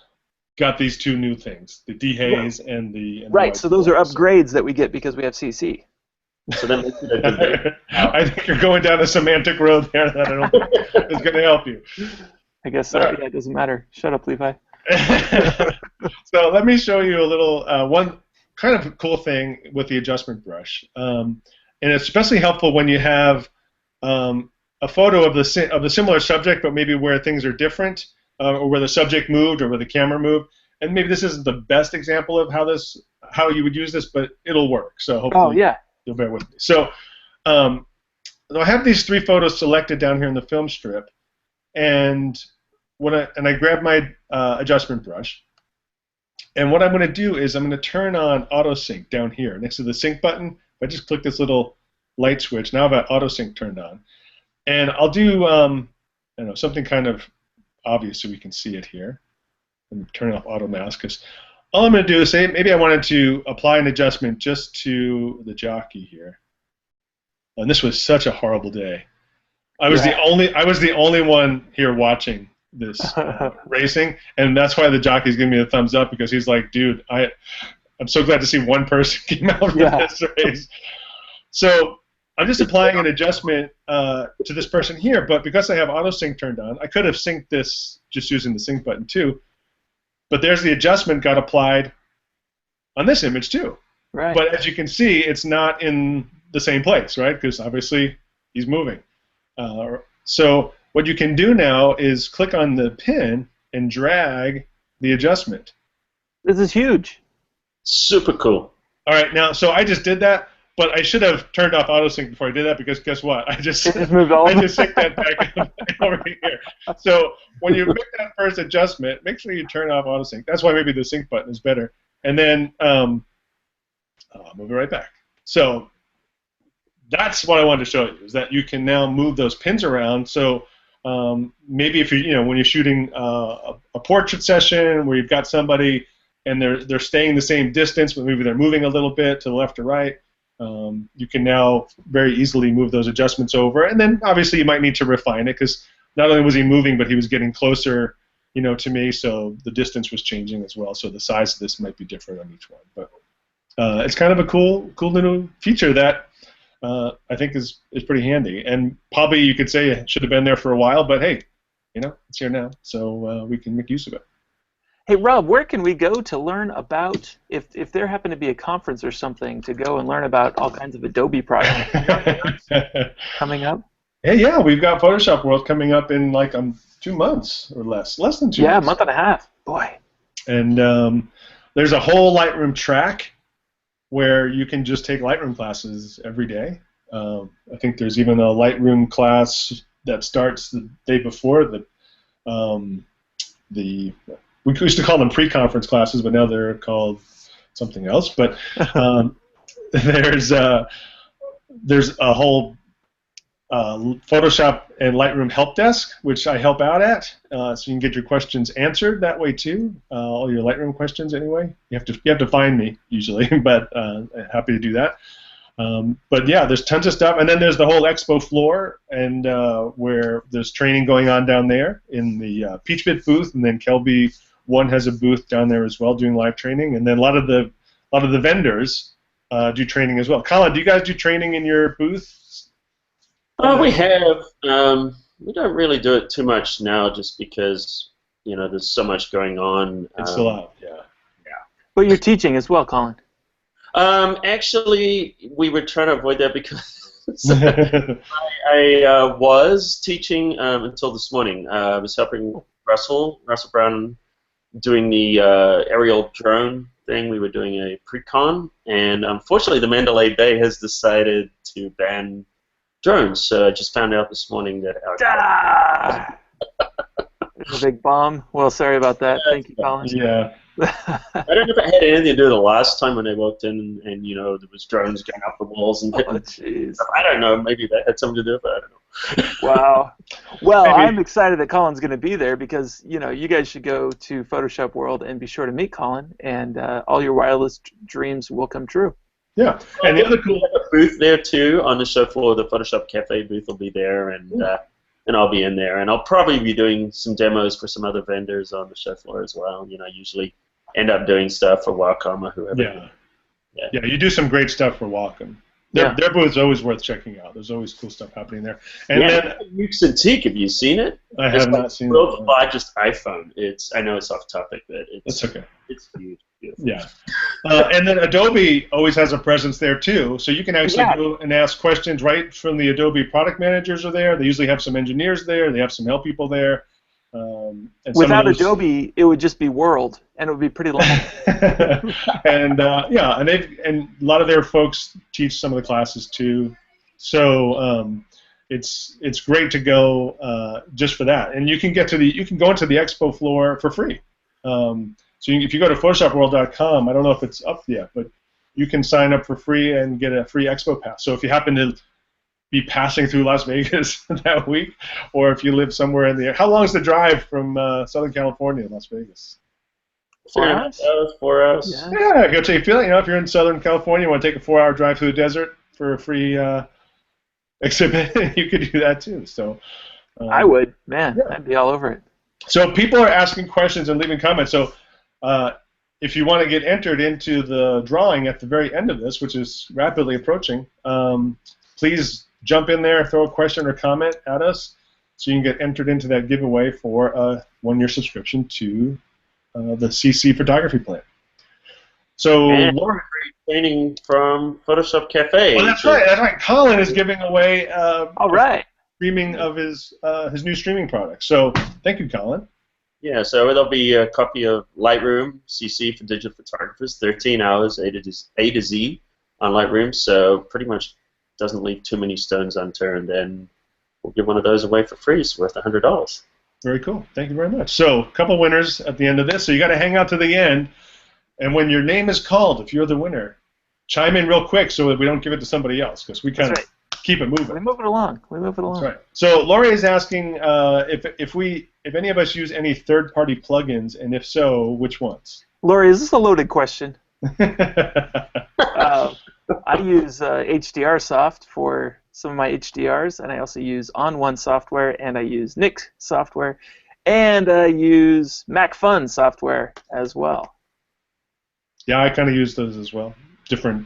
Speaker 1: got these two new things, the dehaze and the
Speaker 2: right, so those are upgrades that we get because we have CC.
Speaker 3: So that makes it a good thing.
Speaker 1: I think you're going down a semantic road there that I don't think is going to help you.
Speaker 2: I guess so. Yeah, it doesn't matter. Shut up, Levi.
Speaker 1: So let me show you a little one kind of cool thing with the adjustment brush. And it's especially helpful when you have a a photo of the similar subject, but maybe where things are different, or where the subject moved, or where the camera moved. And maybe this isn't the best example of how you would use this, but it'll work. So hopefully you'll bear with me. So I have these 3 photos selected down here in the film strip, and I grab my adjustment brush, and what I'm going to do is I'm going to turn on auto sync down here next to the sync button. If I just click this little light switch, now I've got auto sync turned on, and I'll do I don't know, something kind of obvious so we can see it here. I'm turning off auto mask because all I'm going to do is say maybe I wanted to apply an adjustment just to the jockey here. And this was such a horrible day. I was the only one here watching this racing, and that's why the jockey's giving me a thumbs up, because he's like, dude, I'm so glad to see one person came out of this race. So I'm just applying an adjustment to this person here, but because I have auto sync turned on, I could have synced this just using the sync button too. But there's the adjustment got applied on this image too.
Speaker 2: Right.
Speaker 1: But as you can see, it's not in the same place, right? Because obviously he's moving. So what you can do now is click on the pin and drag the adjustment.
Speaker 2: This is huge.
Speaker 3: Super cool.
Speaker 1: All right, now, so I just did that, but I should have turned off autosync before I did that, because guess what? I just
Speaker 2: moved all
Speaker 1: I just synced that back over here. So when you make that first adjustment, make sure you turn off autosync. That's why maybe the sync button is better. And then I'll move it right back. So that's what I wanted to show you, is that you can now move those pins around. So maybe if when you're shooting a portrait session where you've got somebody and they're staying the same distance, but maybe they're moving a little bit to the left or right, you can now very easily move those adjustments over. And then obviously you might need to refine it, because not only was he moving, but he was getting closer, to me, so the distance was changing as well. So the size of this might be different on each one. But it's kind of a cool little feature that I think is pretty handy. And probably you could say it should have been there for a while, but hey, it's here now, so we can make use of it.
Speaker 2: Hey, Rob, where can we go to learn about, if there happened to be a conference or something, to go and learn about all kinds of Adobe projects coming up?
Speaker 1: Yeah, we've got Photoshop World coming up in like 2 months or less than 2 months.
Speaker 2: Yeah, a month and a half. Boy.
Speaker 1: And there's a whole Lightroom track where you can just take Lightroom classes every day. I think there's even a Lightroom class that starts the day before we used to call them pre-conference classes, but now they're called something else. But there's a whole Photoshop and Lightroom help desk, which I help out at, so you can get your questions answered that way too. All your Lightroom questions, anyway. You have to find me usually, but happy to do that. But yeah, there's tons of stuff, and then there's the whole expo floor, and where there's training going on down there in the Peachbit booth, and then Kelby One has a booth down there as well, doing live training, and then a lot of the vendors do training as well. Collin, do you guys do training in your booth?
Speaker 3: We have. We don't really do it too much now, just because there's so much going on.
Speaker 1: It's a lot, yeah.
Speaker 2: But you're teaching as well, Collin.
Speaker 3: Actually, we were trying to avoid that because I was teaching until this morning. I was helping Russell Brown doing the aerial drone thing. We were doing a pre-con, and unfortunately the Mandalay Bay has decided to ban drones. So I just found out this morning that
Speaker 2: It's a big bomb. Well, sorry about that. Thank you, Collin.
Speaker 1: Yeah.
Speaker 3: I don't know if it had anything to do with the last time when they walked in and there was drones going up the walls and hitting stuff. I don't know. Maybe that had something to do with it. I don't know.
Speaker 2: Wow. Well,
Speaker 1: Maybe.
Speaker 2: I'm excited that Collin's going to be there, because you guys should go to Photoshop World and be sure to meet Collin, and all your wireless dreams will come true.
Speaker 1: Yeah. And the other cool
Speaker 3: booth there too on the show floor. The Photoshop Cafe booth will be there, and I'll be in there, and I'll probably be doing some demos for some other vendors on the show floor as well. I usually end up doing stuff for Wacom or whoever.
Speaker 1: Yeah, you do some great stuff for Wacom. Their booth's always worth checking out. There's always cool stuff happening there. And
Speaker 3: yeah,
Speaker 1: then
Speaker 3: Nuke's Antique, have you seen it?
Speaker 1: I have not seen it.
Speaker 3: The world's largest iPhone. I know it's off topic, but
Speaker 1: it's okay.
Speaker 3: It's huge. Beautiful.
Speaker 1: Yeah. And then Adobe always has a presence there too. So you can actually go and ask questions right from the Adobe product managers are there. They usually have some engineers there. They have some help people there. And
Speaker 2: without Adobe, it would just be World, and it would be pretty long.
Speaker 1: and and a lot of their folks teach some of the classes too. So it's great to go just for that. And you can go into the expo floor for free. So if you go to PhotoshopWorld.com, I don't know if it's up yet, but you can sign up for free and get a free expo pass. So if you happen to be passing through Las Vegas that week, or if you live somewhere in the... How long is the drive from Southern California to Las Vegas?
Speaker 2: 4 hours?
Speaker 3: 4 hours.
Speaker 1: Yeah, go take a feeling. If you're in Southern California, you want to take a 4-hour drive through the desert for a free exhibit, you could do that too. So
Speaker 2: I would. Man, I'd be all over it.
Speaker 1: So people are asking questions and leaving comments. So if you want to get entered into the drawing at the very end of this, which is rapidly approaching, please jump in there, throw a question or comment at us, so you can get entered into that giveaway for a 1-year subscription to the CC photography plan. So
Speaker 3: Laura, training from Photoshop Cafe.
Speaker 1: Well, that's right. That's right. Colin is giving away streaming of his new streaming product. So thank you, Colin.
Speaker 3: Yeah, so there'll be a copy of Lightroom CC for digital photographers, 13 hours A to Z on Lightroom, so pretty much doesn't leave too many stones unturned, and we'll give one of those away for free. It's worth $100.
Speaker 1: Very cool. Thank you very much. So a couple winners at the end of this, so you got to hang out to the end, and when your name is called, if you're the winner, chime in real quick so that we don't give it to somebody else, because we kind of keep it moving.
Speaker 2: We move it along.
Speaker 1: That's right. So Laurie is asking if any of us use any third-party plugins, and if so, which ones?
Speaker 2: Laurie, is this a loaded question? I use HDR Soft for some of my HDRs, and I also use On One software, and I use Nik software, and I use MacFun software as well.
Speaker 1: Yeah, I kind of use those as well. Different.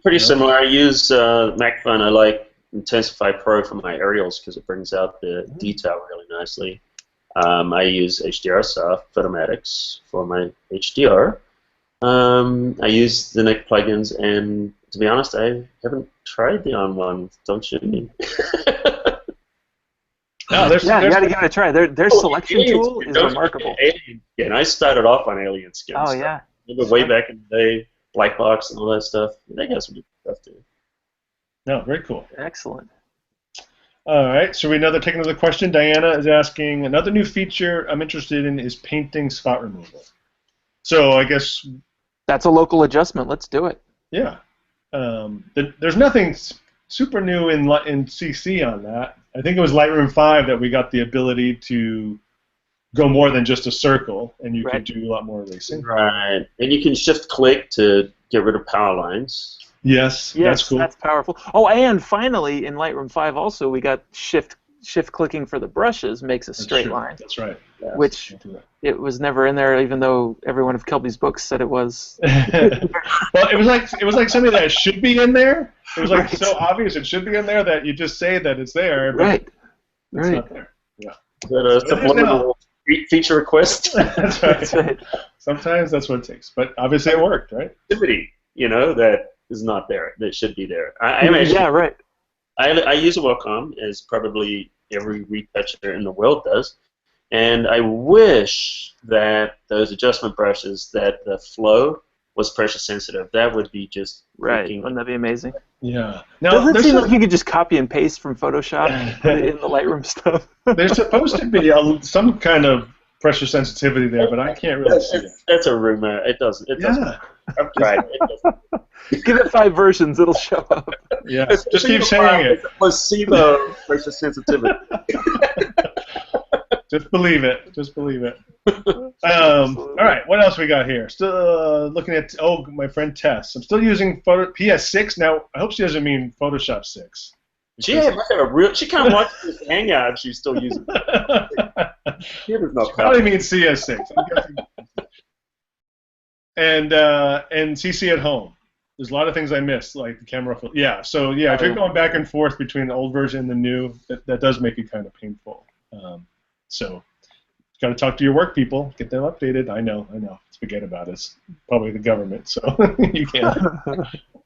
Speaker 3: Pretty similar. I use MacFun. I like Intensify Pro for my aerials because it brings out the detail really nicely. I use HDR Soft Photomatics for my HDR. I use the Nik plugins, and to be honest, I haven't tried the On One. Don't shoot me.
Speaker 2: No, you got to give it a try. Their selection tool is remarkable.
Speaker 3: And I started off on Alien Skin.
Speaker 2: Oh, yeah.
Speaker 3: Way back in the day, Black Box and all that stuff. They got some good stuff too.
Speaker 1: No, very cool.
Speaker 2: Excellent.
Speaker 1: All right, so take another question. Diana is asking, another new feature I'm interested in is painting spot removal. So I guess...
Speaker 2: That's a local adjustment. Let's do it.
Speaker 1: Yeah. There's nothing super new in CC on that. I think it was Lightroom 5 that we got the ability to go more than just a circle, and you can do a lot more erasing.
Speaker 3: Right. And you can shift-click to get rid of power lines.
Speaker 1: Yes, that's cool.
Speaker 2: That's powerful. Oh, and finally, in Lightroom 5 also, we got shift-clicking for the brushes makes a straight line.
Speaker 1: That's right. Yes.
Speaker 2: Which it was never in there, even though every one of Kelby's books said it was.
Speaker 1: Well, it was like something that should be in there. It was like so obvious it should be in there that you just say that it's there, but it's not there. Yeah.
Speaker 3: Is that a subliminal feature request?
Speaker 1: That's right. That's right. Sometimes that's what it takes, but obviously it worked, right?
Speaker 3: Activity, that is not there. That should be there. I use a Wacom, as probably every retoucher in the world does, and I wish that those adjustment brushes, that the flow was pressure sensitive. That would be just
Speaker 2: Wouldn't that be amazing?
Speaker 1: Yeah.
Speaker 2: Now, doesn't it seem like you could just copy and paste from Photoshop and put it in the Lightroom stuff?
Speaker 1: There's supposed to be some kind of pressure sensitivity there, but I can't really see it.
Speaker 3: That's a rumor. It doesn't. I've tried it. It doesn't.
Speaker 2: Give it 5 versions, it'll show up.
Speaker 1: Yeah, just keep saying it.
Speaker 3: Placebo pressure sensitivity.
Speaker 1: Just believe it. Just believe it. All right, what else we got here? Still looking at my friend Tess. I'm still using PS6 now. I hope she doesn't mean Photoshop 6.
Speaker 3: She can't watch this Hangout. She's still using it. She
Speaker 1: probably means CS6. And CC at home. There's a lot of things I missed, like the camera. Yeah, so yeah, if you're going back and forth between the old version and the new, that does make it kind of painful. So, got to talk to your work people, get them updated. I know. Forget about it. It's probably the government, so you can't.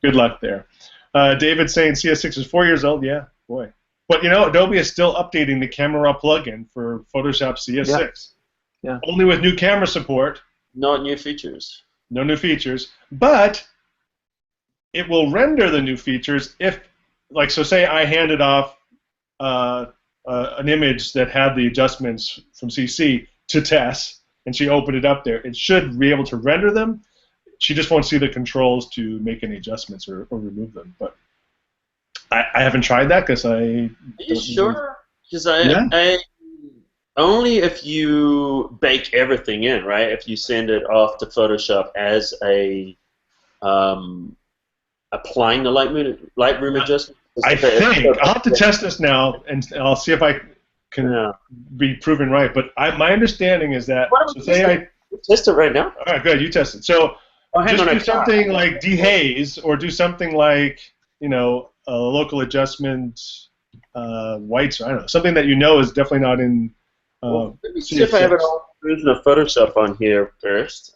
Speaker 1: Good luck there. David saying CS6 is 4 years old. Yeah, boy. But Adobe is still updating the Camera Raw plugin for Photoshop CS6.
Speaker 2: Yeah.
Speaker 1: Only with new camera support.
Speaker 3: Not new features.
Speaker 1: No new features, but it will render the new features if, like, so say I handed off an image that had the adjustments from CC to Tess, and she opened it up there. It should be able to render them. She just won't see the controls to make any adjustments or remove them. But I haven't tried that because I.
Speaker 3: Are you sure? Because I only if you bake everything in, right? If you send it off to Photoshop as a applying the Lightroom adjustment.
Speaker 1: I think I'll have to test this now, and I'll see if I can be proven right. But my understanding is that
Speaker 3: test it right now.
Speaker 1: All right, good. You test it. So just do something like dehaze, or do something like a local adjustment, whites. Or, I don't know, something that is definitely not in.
Speaker 3: Let me see if I have an old version of Photoshop on here first.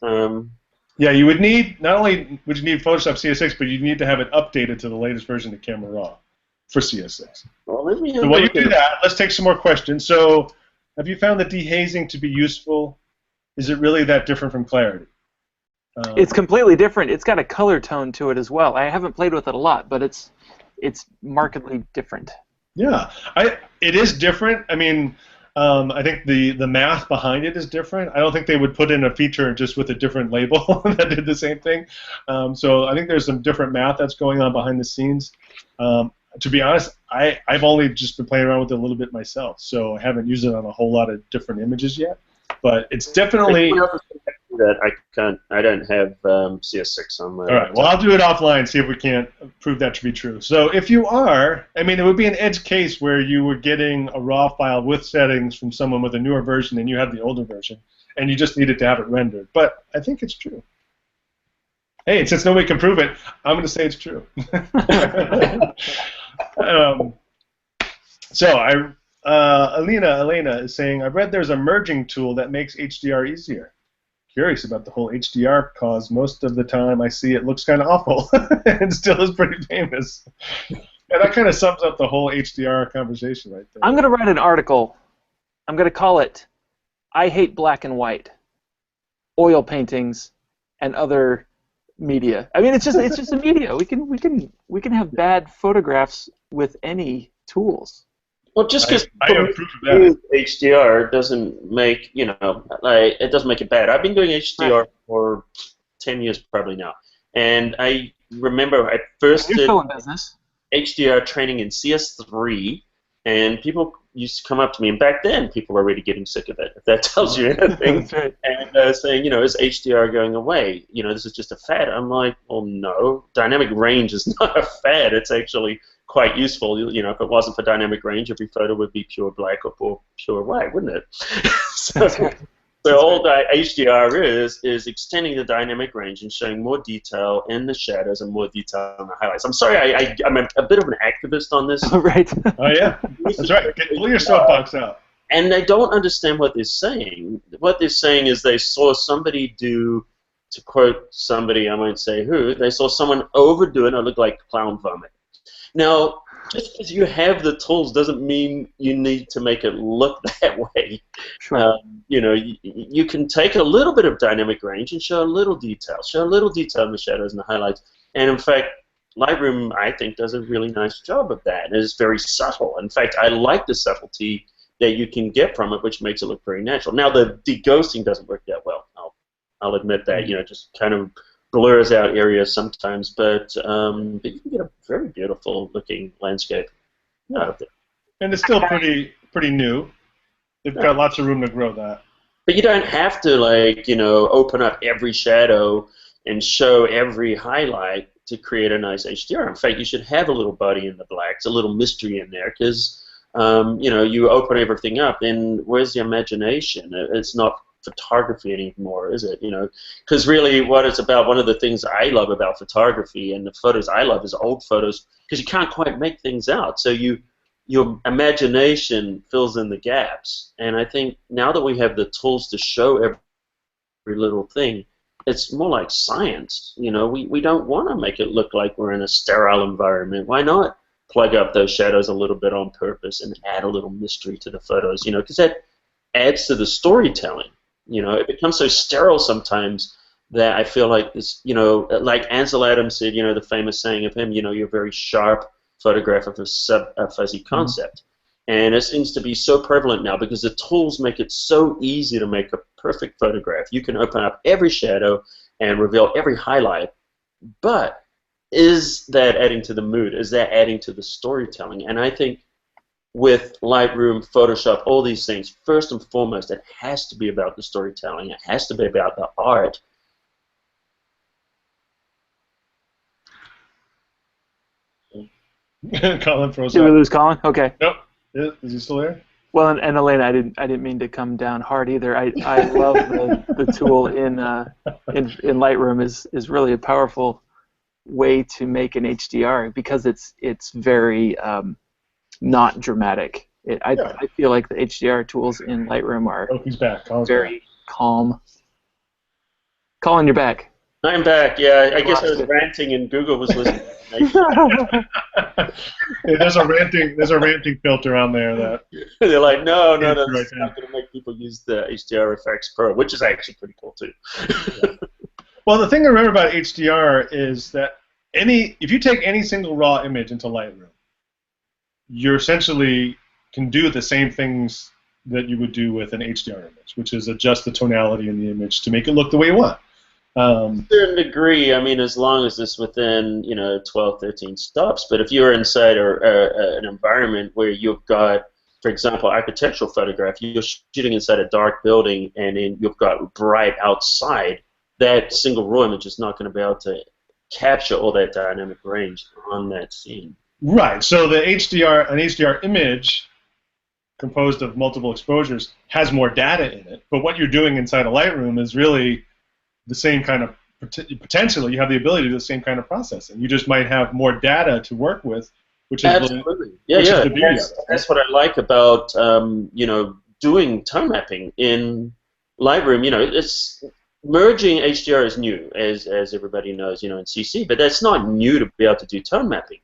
Speaker 1: Yeah, you would need, not only would you need Photoshop CS6, but you need to have it updated to the latest version of Camera Raw for CS6.
Speaker 3: Well, let me
Speaker 1: so while you do that, let's take some more questions. So, have you found the dehazing to be useful? Is it really that different from clarity?
Speaker 2: It's completely different. It's got a color tone to it as well. I haven't played with it a lot, but it's markedly different.
Speaker 1: Yeah, it is different. I mean, I think the math behind it is different. I don't think they would put in a feature just with a different label that did the same thing. So I think there's some different math that's going on behind the scenes. To be honest, I've only just been playing around with it a little bit myself, so I haven't used it on a whole lot of different images yet. But it's definitely.
Speaker 3: I don't have CS6 on my.
Speaker 1: All right. Well, I'll do it offline. See if we can't prove that to be true. So if you are, I mean, it would be an edge case where you were getting a raw file with settings from someone with a newer version, and you had the older version, and you just needed to have it rendered. But I think it's true. Hey, since nobody can prove it, I'm going to say it's true. Elena is saying, I read there's a merging tool that makes HDR easier. Curious about the whole HDR cause. Most of the time I see it looks kind of awful and still is pretty famous. And that kind of sums up the whole HDR conversation right there.
Speaker 2: I'm going to write an article. I'm going to call it I Hate Black and White, Oil Paintings, and Other Media. I mean, it's just a media. We can have bad photographs with any tools.
Speaker 3: Well, just because HDR doesn't make it doesn't make it bad. I've been doing HDR for 10 years probably now, and I remember I first did HDR training in CS3, and people used to come up to me, and back then people were already getting sick of it. If that tells you anything,
Speaker 2: right.
Speaker 3: And saying, is HDR going away? This is just a fad. I'm like, well, no, dynamic range is not a fad. It's actually quite useful. If it wasn't for dynamic range, every photo would be pure black or pure white, wouldn't it? So all HDR is extending the dynamic range and showing more detail in the shadows and more detail in the highlights. I'm sorry, I'm a bit of an activist on this.
Speaker 2: Right.
Speaker 1: Oh yeah, that's right. Pull your soapbox out.
Speaker 3: And they don't understand what they're saying. What they're saying is they saw somebody do, to quote somebody, I won't say who, they saw someone overdo it and it looked like clown vomit. Now, just because you have the tools doesn't mean you need to make it look that way.
Speaker 2: Sure.
Speaker 3: You can take a little bit of dynamic range and show a little detail in the shadows and the highlights. And in fact, Lightroom, I think, does a really nice job of that. And it's very subtle. In fact, I like the subtlety that you can get from it, which makes it look very natural. Now, the deghosting doesn't work that well. I'll admit that. Just kind of blurs out areas sometimes, but you can get a very beautiful looking landscape out of it.
Speaker 1: And it's still pretty new. They've got lots of room to grow that.
Speaker 3: But you don't have to open up every shadow and show every highlight to create a nice HDR. In fact, you should have a little body in the blacks, a little mystery in there, because you open everything up, and where's the imagination? It's not photography anymore, is it? You know, because really, what it's about, one of the things I love about photography and the photos I love is old photos, because you can't quite make things out. So your imagination fills in the gaps. And I think now that we have the tools to show every little thing, it's more like science. You know, we don't want to make it look like we're in a sterile environment. Why not plug up those shadows a little bit on purpose and add a little mystery to the photos? You know, because that adds to the storytelling. You know, it becomes so sterile sometimes that I feel like this, you know, like Ansel Adams said, you know, the famous saying of him, you know, you're a very sharp photograph of a fuzzy concept. And it seems to be so prevalent now because the tools make it so easy to make a perfect photograph. You can open up every shadow and reveal every highlight, but is that adding to the mood? Is that adding to the storytelling? And I think with Lightroom, Photoshop, all these things, first and foremost, it has to be about the storytelling. It has to be about the art.
Speaker 1: Colin froze
Speaker 2: Did we
Speaker 1: up.
Speaker 2: lose Colin? Okay.
Speaker 1: Nope. Is he still there?
Speaker 2: Well, and Elena, I didn't mean to come down hard either. I love the tool in Lightroom is really a powerful way to make an HDR because it's very not dramatic. I feel like the HDR tools in Lightroom are
Speaker 1: he's back. Colin's
Speaker 2: very calm. Colin, you're back.
Speaker 3: I'm back. Yeah, I guess I was ranting and Google was listening.
Speaker 1: Yeah, there's a ranting filter on there that
Speaker 3: they're like, no,
Speaker 1: right,
Speaker 3: it's not going to make people use the HDR Effects Pro, which is actually pretty cool too.
Speaker 1: Well, the thing to remember about HDR is that if you take any single raw image into Lightroom, you essentially can do the same things that you would do with an HDR image, which is adjust the tonality in the image to make it look the way you want. To
Speaker 3: a certain degree, I mean, as long as it's within 12, 13 stops. But if you're inside an environment where you've got, for example, architectural photograph, you're shooting inside a dark building and then you've got bright outside, that single raw image is not going to be able to capture all that dynamic range on that scene.
Speaker 1: Right. So an HDR image composed of multiple exposures has more data in it. But what you're doing inside a Lightroom is really the same kind of, potentially you have the ability to do the same kind of processing. You just might have more data to work with, which is
Speaker 3: absolutely
Speaker 1: the beauty of it.
Speaker 3: That's what I like about doing tone mapping in Lightroom. It's merging HDR is new, as everybody knows, in CC, but that's not new to be able to do tone mapping.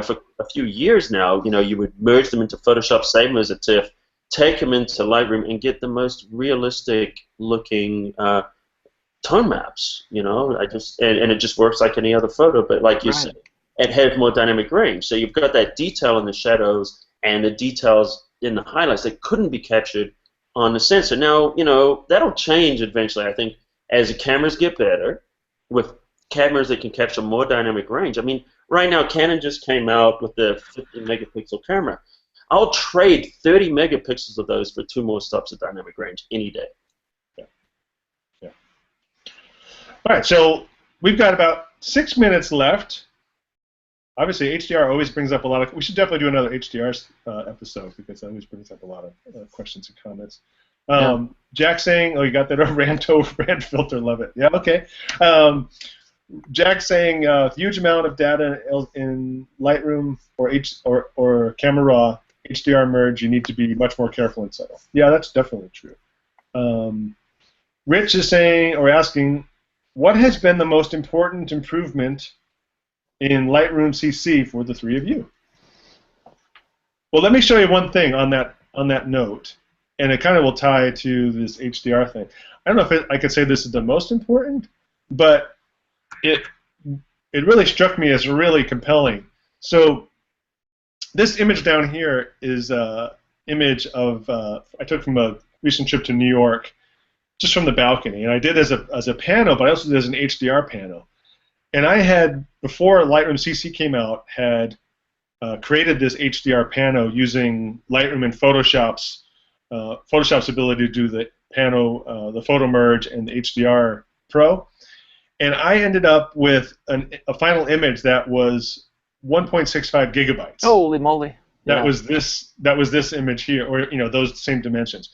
Speaker 3: For a few years now, you would merge them into Photoshop, save them as a TIFF, take them into Lightroom, and get the most realistic looking tone maps. And it just works like any other photo. But like you said, it has more dynamic range. So you've got that detail in the shadows and the details in the highlights that couldn't be captured on the sensor. Now, that'll change eventually. I think as the cameras get better, with cameras that can capture more dynamic range. I mean, right now Canon just came out with the 50 megapixel camera. I'll trade 30 megapixels of those for 2 more stops of dynamic range any day.
Speaker 1: Yeah. All right, so we've got about 6 minutes left. Obviously, HDR always brings up a lot of. We should definitely do another HDR episode because that always brings up a lot of questions and comments. Jack saying, "Oh, you got that rant filter? Love it." Yeah, okay. Jack saying, "Huge amount of data in Lightroom or Camera Raw HDR merge. You need to be much more careful and subtle." Yeah, that's definitely true. Rich is saying or asking, "What has been the most important improvement in Lightroom CC for the 3 of you?" Well, let me show you one thing on that note, and it kind of will tie to this HDR thing. I don't know if I could say this is the most important, but it really struck me as really compelling. So this image down here is an image of I took from a recent trip to New York, just from the balcony, and I did as a panel, but I also did as an HDR panel. And I had, before Lightroom CC came out, had created this HDR panel using Lightroom and Photoshop's ability to do the panel, the photo merge, and the HDR Pro. And I ended up with a final image that was 1.65 gigabytes.
Speaker 2: Holy moly!
Speaker 1: That was this image here, or those same dimensions.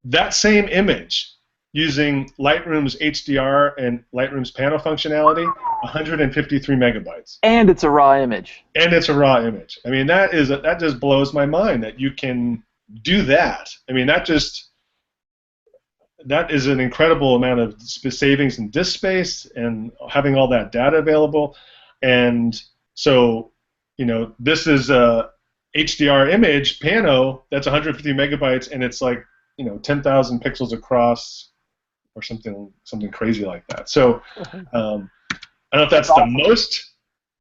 Speaker 1: That same image using Lightroom's HDR and Lightroom's panel functionality, 153 megabytes.
Speaker 2: And it's a raw image.
Speaker 1: And it's a raw image. I mean, that just blows my mind that you can do that. I mean, that is an incredible amount of savings in disk space and having all that data available. And so, this is a HDR image pano that's 150 megabytes, and it's like 10,000 pixels across, or something crazy like that. So I don't know if that's the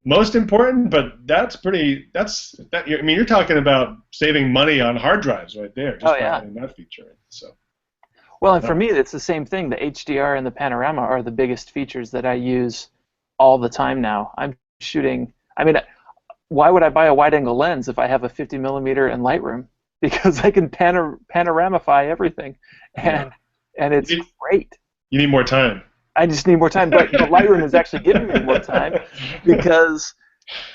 Speaker 1: most important, but that's pretty. I mean, you're talking about saving money on hard drives right there, just by having that feature in. So.
Speaker 2: Well, and for me, it's the same thing. The HDR and the panorama are the biggest features that I use all the time now. I'm shooting. I mean, why would I buy a wide-angle lens if I have a 50 millimeter in Lightroom? Because I can panoramify everything, and it's great.
Speaker 1: You need more time.
Speaker 2: I just need more time, but Lightroom is actually giving me more time because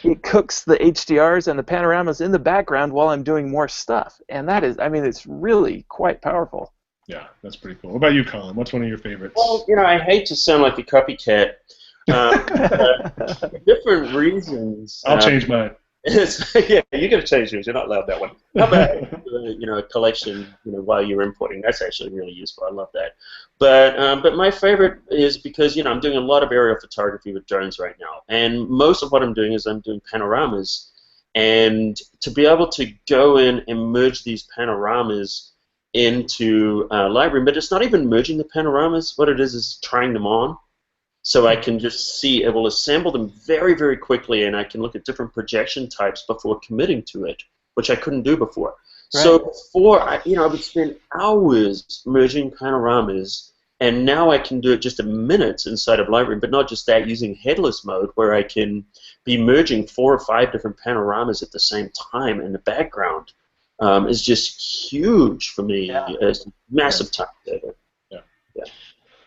Speaker 2: it cooks the HDRs and the panoramas in the background while I'm doing more stuff, and that is, I mean, it's really quite powerful.
Speaker 1: Yeah, that's pretty cool. What about you, Collin? What's one of your favorites?
Speaker 3: Well, I hate to sound like a copycat. For different reasons.
Speaker 1: I'll change mine.
Speaker 3: Yeah, you're going to change yours. You're not allowed that one. How about a collection? While you're importing, that's actually really useful. I love that. But my favorite is because I'm doing a lot of aerial photography with drones right now, and most of what I'm doing is I'm doing panoramas, and to be able to go in and merge these panoramas into Lightroom, but it's not even merging the panoramas. What it is trying them on. So I can just see, it will assemble them very, very quickly, and I can look at different projection types before committing to it, which I couldn't do before. Right. So before, I would spend hours merging panoramas, and now I can do it just in minutes inside of Lightroom, but not just that, using headless mode, where I can be merging 4 or 5 different panoramas at the same time in the background. Is just huge for me. Yeah. It's massive time saver.
Speaker 1: Yeah.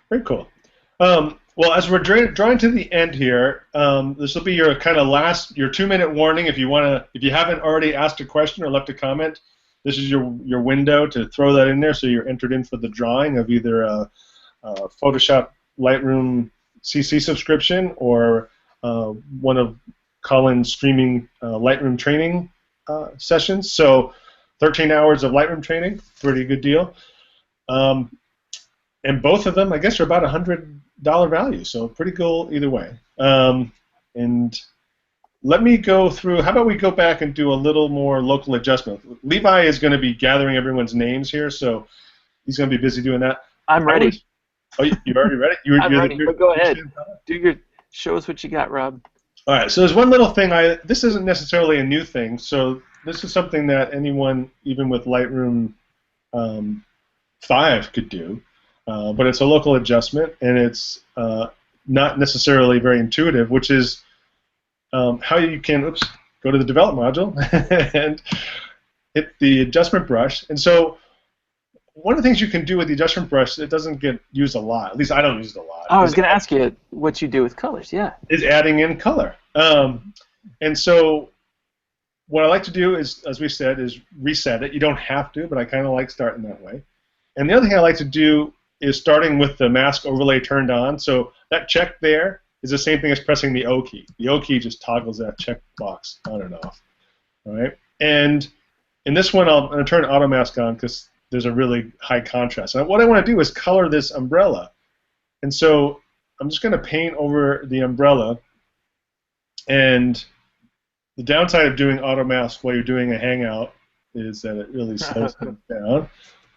Speaker 1: Very cool. Well, as we're drawing to the end here, this will be your kind of your 2-minute warning. If you haven't already asked a question or left a comment, this is your window to throw that in there, so you're entered in for the drawing of either a Photoshop Lightroom CC subscription or one of Collin's streaming Lightroom training sessions. So 13 hours of Lightroom training, pretty good deal. And both of them, I guess, are about $100 value, so pretty cool either way. And let me go through. How about we go back and do a little more local adjustment? Levi is going to be gathering everyone's names here, so he's going to be busy doing that.
Speaker 2: I'm ready.
Speaker 1: You're already ready?
Speaker 2: I'm ready. But go ahead. Show us what you got, Rob.
Speaker 1: All right. So there's one little thing. This isn't necessarily a new thing. So this is something that anyone, even with Lightroom 5, could do. But it's a local adjustment, and it's not necessarily very intuitive, which is how you can go to the Develop module and hit the adjustment brush. And so one of the things you can do with the adjustment brush that doesn't get used a lot, at least I don't use it a lot.
Speaker 2: Oh, I was going to ask you what you do with colors, yeah.
Speaker 1: Is adding in color. And so what I like to do is, as we said, is reset it. You don't have to, but I kind of like starting that way. And the other thing I like to do is starting with the mask overlay turned on. So that check there is the same thing as pressing the O key. The O key just toggles that check box on and off. All right. And in this one, I'm going to turn auto mask on because there's a really high contrast. And what I want to do is color this umbrella. And so I'm just going to paint over the umbrella. And the downside of doing auto mask while you're doing a Hangout is that it really slows things down.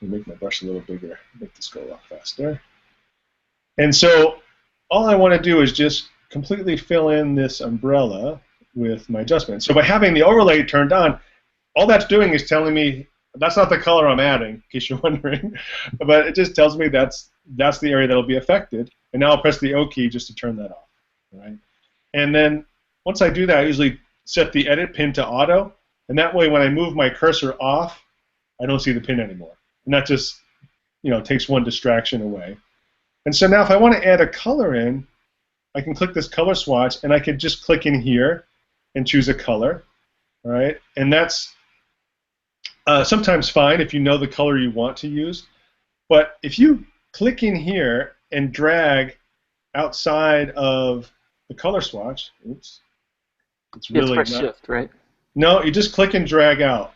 Speaker 1: Let me make my brush a little bigger, make this go a lot faster. And so all I want to do is just completely fill in this umbrella with my adjustment. So by having the overlay turned on, all that's doing is telling me that's not the color I'm adding, in case you're wondering, but it just tells me that's the area that'll be affected. And now I'll press the O key just to turn that off. Right? And then once I do that, I usually set the edit pin to auto, and that way when I move my cursor off, I don't see the pin anymore. And that just, takes one distraction away. And so now if I want to add a color in, I can click this color swatch, and I can just click in here and choose a color. All right? And that's sometimes fine if you know the color you want to use. But if you click in here and drag outside of the color swatch. Oops. It's really
Speaker 2: press
Speaker 1: not,
Speaker 2: shift, right?
Speaker 1: No, you just click and drag out.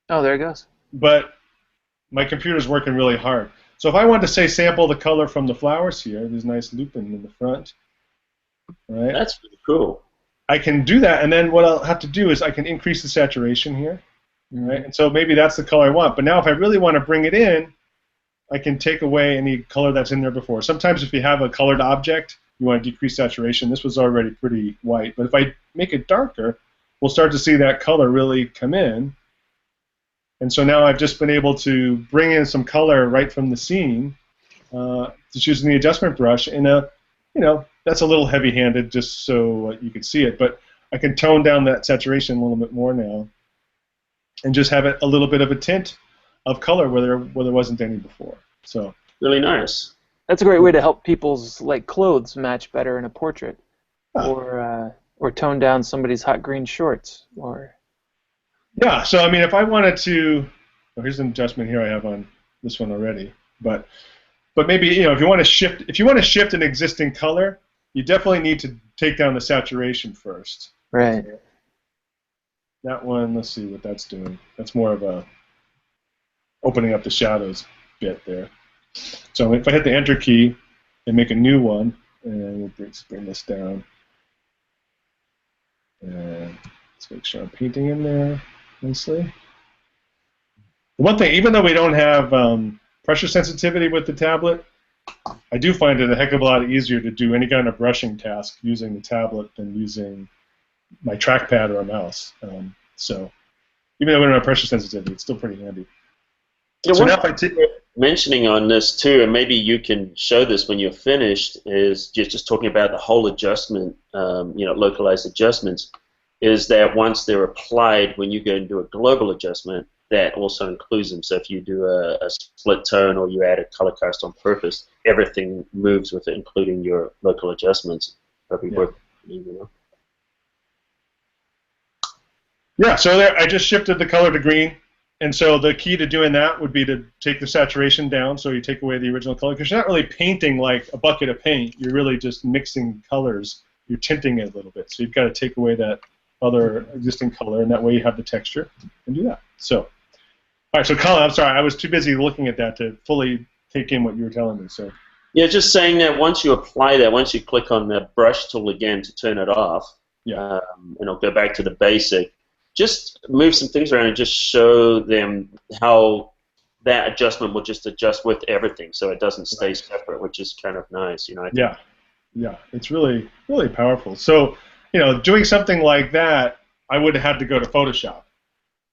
Speaker 2: Oh, there it goes.
Speaker 1: But my computer's working really hard. So if I wanted to, say, sample the color from the flowers here, there's nice looping in the front. Right?
Speaker 3: That's really cool.
Speaker 1: I can do that, and then what I'll have to do is I can increase the saturation here. Right? And so maybe that's the color I want. But now if I really want to bring it in, I can take away any color that's in there before. Sometimes if you have a colored object, you want to decrease saturation. This was already pretty white. But if I make it darker, we'll start to see that color really come in. And so now I've just been able to bring in some color right from the scene, just using the adjustment brush. In a, that's a little heavy-handed, just so you can see it. But I can tone down that saturation a little bit more now, and just have it a little bit of a tint of color where there wasn't any before. So
Speaker 3: really nice.
Speaker 2: That's a great way to help people's clothes match better in a portrait, or tone down somebody's hot green shorts, or.
Speaker 1: Yeah, so I mean, if I wanted to, here's an adjustment here I have on this one already, but maybe if you want to shift an existing color, you definitely need to take down the saturation first.
Speaker 2: Right.
Speaker 1: So that one, let's see what that's doing. That's more of a opening up the shadows bit there. So if I hit the Enter key and make a new one, and we'll bring this down, and let's make sure I'm painting in there nicely. The one thing, even though we don't have pressure sensitivity with the tablet, I do find it a heck of a lot easier to do any kind of brushing task using the tablet than using my trackpad or a mouse. So even though we don't have pressure sensitivity, it's still pretty handy.
Speaker 3: Yeah,
Speaker 1: so now if I
Speaker 3: mentioning on this too, and maybe you can show this when you're finished, is just talking about the whole adjustment, localized adjustments, is that once they're applied, when you go and do a global adjustment, that also includes them. So if you do a split tone or you add a color cast on purpose, everything moves with it, including your local adjustments.
Speaker 1: Yeah, so there, I just shifted the color to green. And so the key to doing that would be to take the saturation down, so you take away the original color, because you're not really painting like a bucket of paint. You're really just mixing colors. You're tinting it a little bit. So you've got to take away that other existing color, and that way you have the texture, and do that. So, all right, so Collin, I'm sorry, I was too busy looking at that to fully take in what you were telling me. So.
Speaker 3: Yeah, just saying that once you apply that, once you click on the brush tool again to turn it off, and I'll go back to the basic, just move some things around and just show them how that adjustment will just adjust with everything, so it doesn't stay separate, which is kind of nice,
Speaker 1: Yeah, it's really, really powerful. So, doing something like that, I would have had to go to Photoshop.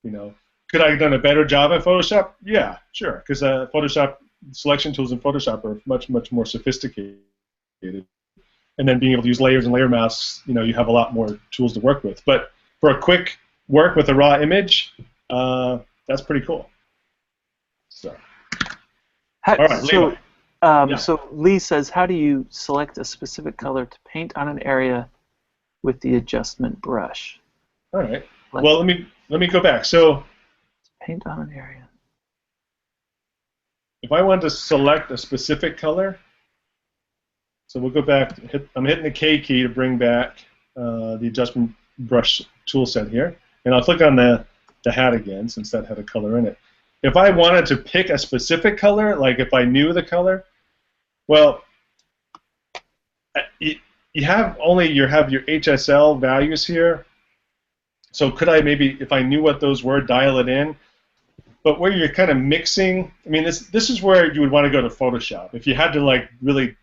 Speaker 1: Could I have done a better job at Photoshop? Yeah, sure, because Photoshop selection tools in Photoshop are much, much more sophisticated. And then being able to use layers and layer masks, you have a lot more tools to work with. But for a quick work with a raw image, that's pretty cool. So, all right, Levi.
Speaker 2: So Lee says, how do you select a specific color to paint on an area with the adjustment brush?
Speaker 1: All right. Well, let me go back. So
Speaker 2: paint on an area.
Speaker 1: If I wanted to select a specific color, so we'll go back. I'm hitting the K key to bring back the adjustment brush tool set here, and I'll click on the hat again, since that had a color in it. If I wanted to pick a specific color, like if I knew the color, well, you have your HSL values here. So could I maybe, if I knew what those were, dial it in? But where you're kind of mixing, I mean, this is where you would want to go to Photoshop. If you had to really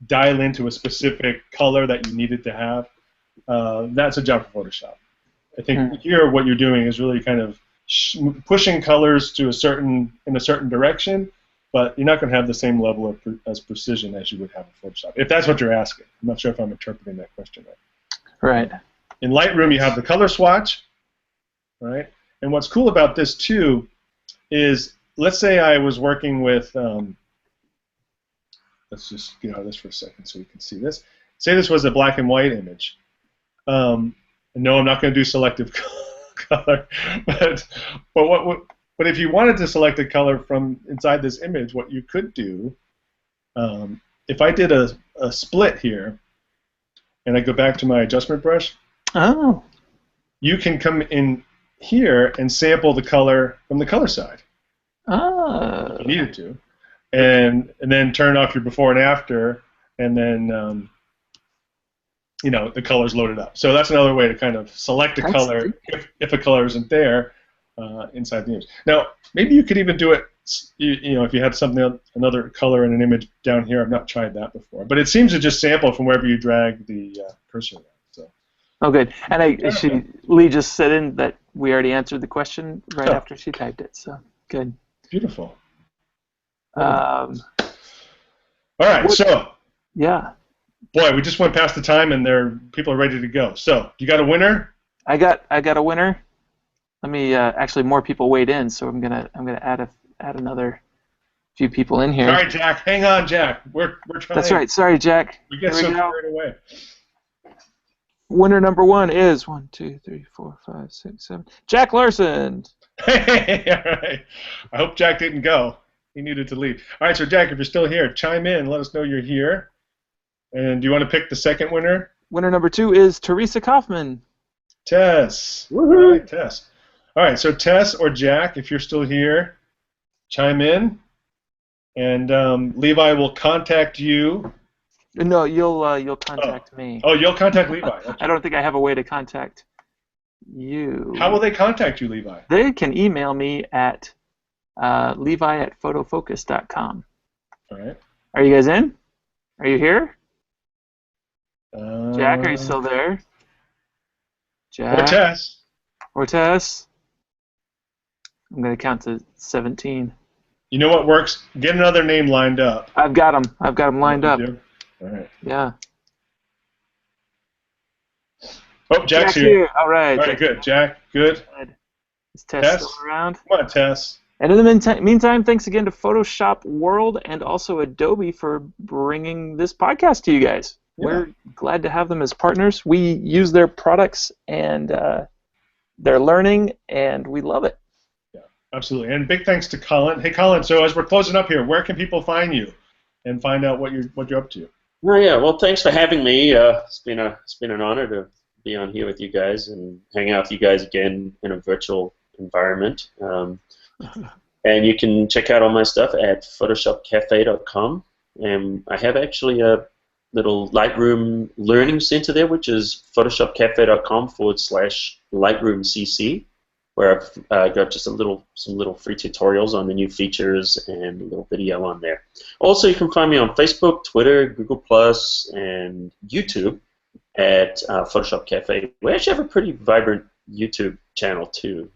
Speaker 1: dial into a specific color that you needed to have, that's a job for Photoshop. I think here what you're doing is really kind of pushing colors to in a certain direction, but you're not going to have the same level of precision as you would have in Photoshop, if that's what you're asking. I'm not sure if I'm interpreting that question right.
Speaker 2: Right.
Speaker 1: In Lightroom, you have the color swatch, right? And what's cool about this, too, is let's say I was working with, let's just get out of this for a second so we can see this. Say this was a black and white image. And no, I'm not going to do selective color, but if you wanted to select a color from inside this image, what you could do If I did a split here, and I go back to my adjustment brush,
Speaker 2: Oh.
Speaker 1: you can come in here and sample the color from the color side.
Speaker 2: Oh.
Speaker 1: If you needed to. And then turn off your before and after, and then the color's loaded up. So that's another way to kind of select a color if a color isn't there inside the image. Now, maybe you could even do it, if you had another color in an image down here. I've not tried that before, but it seems to just sample from wherever you drag the cursor around. So.
Speaker 2: Oh, good. And Lee just said in that we already answered the question right after she typed it. So good.
Speaker 1: Beautiful.
Speaker 2: All
Speaker 1: right, so.
Speaker 2: Yeah.
Speaker 1: Boy, we just went past the time, and people are ready to go. So, you got a winner?
Speaker 2: I got a winner. Let me actually more people weighed in, so I'm gonna add another few people in here.
Speaker 1: Sorry, Jack. Hang on, Jack. We're trying.
Speaker 2: That's right. Sorry, Jack.
Speaker 1: We get so carried away.
Speaker 2: Winner number 1 is 1, 2, 3, 4, 5, 6, 7. Jack Larson.
Speaker 1: Hey, all right. I hope Jack didn't go. He needed to leave. All right, so Jack, if you're still here, chime in. Let us know you're here. And do you want to pick the second winner?
Speaker 2: Winner number 2 is Teresa Kaufman.
Speaker 1: Tess.
Speaker 2: Woohoo!
Speaker 1: All right, Tess. All right, so Tess or Jack, if you're still here, chime in. And Levi will contact you.
Speaker 2: No, you'll contact me.
Speaker 1: Oh, you'll contact Levi. Okay.
Speaker 2: I don't think I have a way to contact you.
Speaker 1: How will they contact you, Levi?
Speaker 2: They can email me at levi@photofocus.com.
Speaker 1: All right.
Speaker 2: Are you guys in? Are you here? Jack, are you still there? Jack?
Speaker 1: Or Tess.
Speaker 2: Or Tess? I'm going to count to 17.
Speaker 1: You know what works? Get another name lined up.
Speaker 2: I've got them. I've got them lined up.
Speaker 1: All right.
Speaker 2: Yeah.
Speaker 1: Oh, Jack's here.
Speaker 2: All right.
Speaker 1: All right, good. Jack, good.
Speaker 2: Is Tess still around?
Speaker 1: Come on, Tess.
Speaker 2: And in the meantime, thanks again to Photoshop World and also Adobe for bringing this podcast to you guys. Yeah. We're glad to have them as partners. We use their products and they're learning, and we love it.
Speaker 1: Yeah, absolutely. And big thanks to Collin. Hey, Collin. So as we're closing up here, where can people find you and find out what you're up to?
Speaker 3: Oh yeah. Well, thanks for having me. It's been an honor to be on here with you guys and hang out with you guys again in a virtual environment. And you can check out all my stuff at photoshopcafe.com. And I have actually a little Lightroom learning center there, which is photoshopcafe.com/LightroomCC, where I've got just some little free tutorials on the new features and a little video on there. Also, you can find me on Facebook, Twitter, Google+, and YouTube at Photoshop Cafe. We actually have a pretty vibrant YouTube channel too.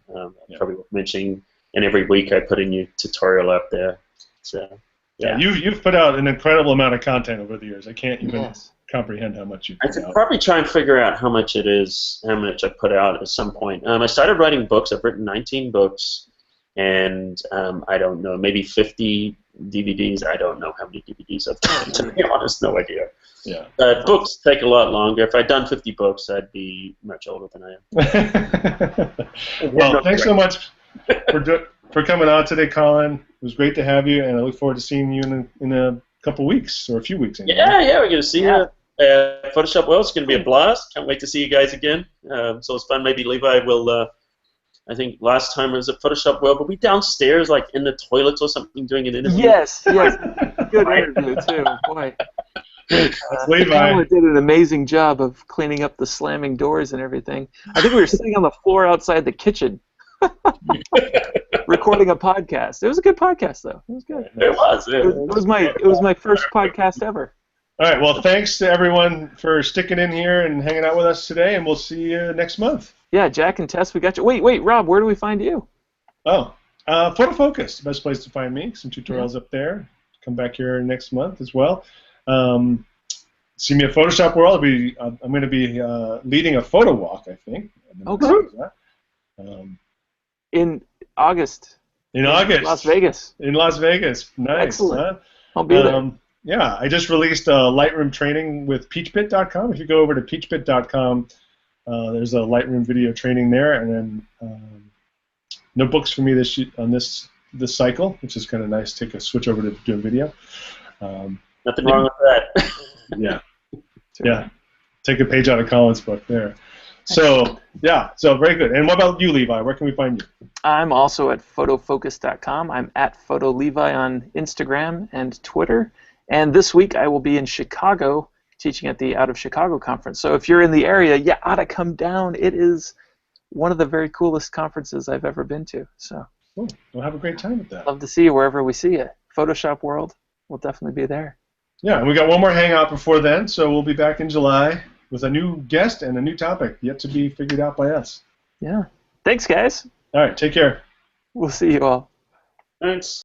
Speaker 3: Probably worth mentioning. And every week I put a new tutorial up there. So
Speaker 1: yeah, you've put out an incredible amount of content over the years. I can't even comprehend how much you've put out.
Speaker 3: I could probably try and figure out how much it is, how much I put out at some point. I started writing books. I've written 19 books, and I don't know, maybe 50 DVDs. I don't know how many DVDs I've done, to be honest, no idea.
Speaker 1: Yeah.
Speaker 3: Books take a lot longer. If I'd done 50 books, I'd be much older than I
Speaker 1: am. Well, thanks so much for coming on today, Collin. It was great to have you, and I look forward to seeing you in a couple weeks, or a few weeks. Anyway.
Speaker 3: Yeah, we're going to see you at Photoshop World. It's going to be a blast. Can't wait to see you guys again. So it's fun. Maybe Levi will, I think last time it was at Photoshop World, but we downstairs, like in the toilets or something, doing an interview.
Speaker 2: Yes. Good interview, too. Boy.
Speaker 1: Levi
Speaker 2: did an amazing job of cleaning up the slamming doors and everything. I think we were sitting on the floor outside the kitchen recording a podcast. It was a good podcast, though. It was good.
Speaker 3: It was.
Speaker 2: It was my first podcast ever.
Speaker 1: All right. Well, thanks to everyone for sticking in here and hanging out with us today, and we'll see you next month.
Speaker 2: Yeah, Jack and Tess, we got you. Wait, Rob, where do we find you?
Speaker 1: Oh, Photo Focus, the best place to find me. Some tutorials up there. Come back here next month as well. See me at Photoshop World. I'm going to be leading a photo walk, I think.
Speaker 2: Okay. In August.
Speaker 1: In August.
Speaker 2: Las Vegas.
Speaker 1: In Las Vegas. Nice.
Speaker 2: Excellent.
Speaker 1: Huh?
Speaker 2: I'll be there.
Speaker 1: Yeah, I just released a Lightroom training with peachbit.com. If you go over to peachbit.com, there's a Lightroom video training there, and then no books for me this cycle, which is kind of nice. Take a switch over to doing video.
Speaker 3: Nothing wrong with that.
Speaker 1: Yeah. Yeah. Take a page out of Colin's book there. So, yeah, so very good. And what about you, Levi? Where can we find you?
Speaker 2: I'm also at photofocus.com. I'm at PhotoLevi on Instagram and Twitter. And this week I will be in Chicago teaching at the Out of Chicago conference. So if you're in the area, you ought to come down. It is one of the very coolest conferences I've ever been to. So
Speaker 1: Cool. We'll have a great time with that.
Speaker 2: love to see you wherever we see you. Photoshop World will definitely be there.
Speaker 1: Yeah, and we got one more Hangout before then, so we'll be back in July with a new guest and a new topic yet to be figured out by us.
Speaker 2: Yeah. Thanks, guys.
Speaker 1: All right, take care.
Speaker 2: We'll see you all.
Speaker 3: Thanks.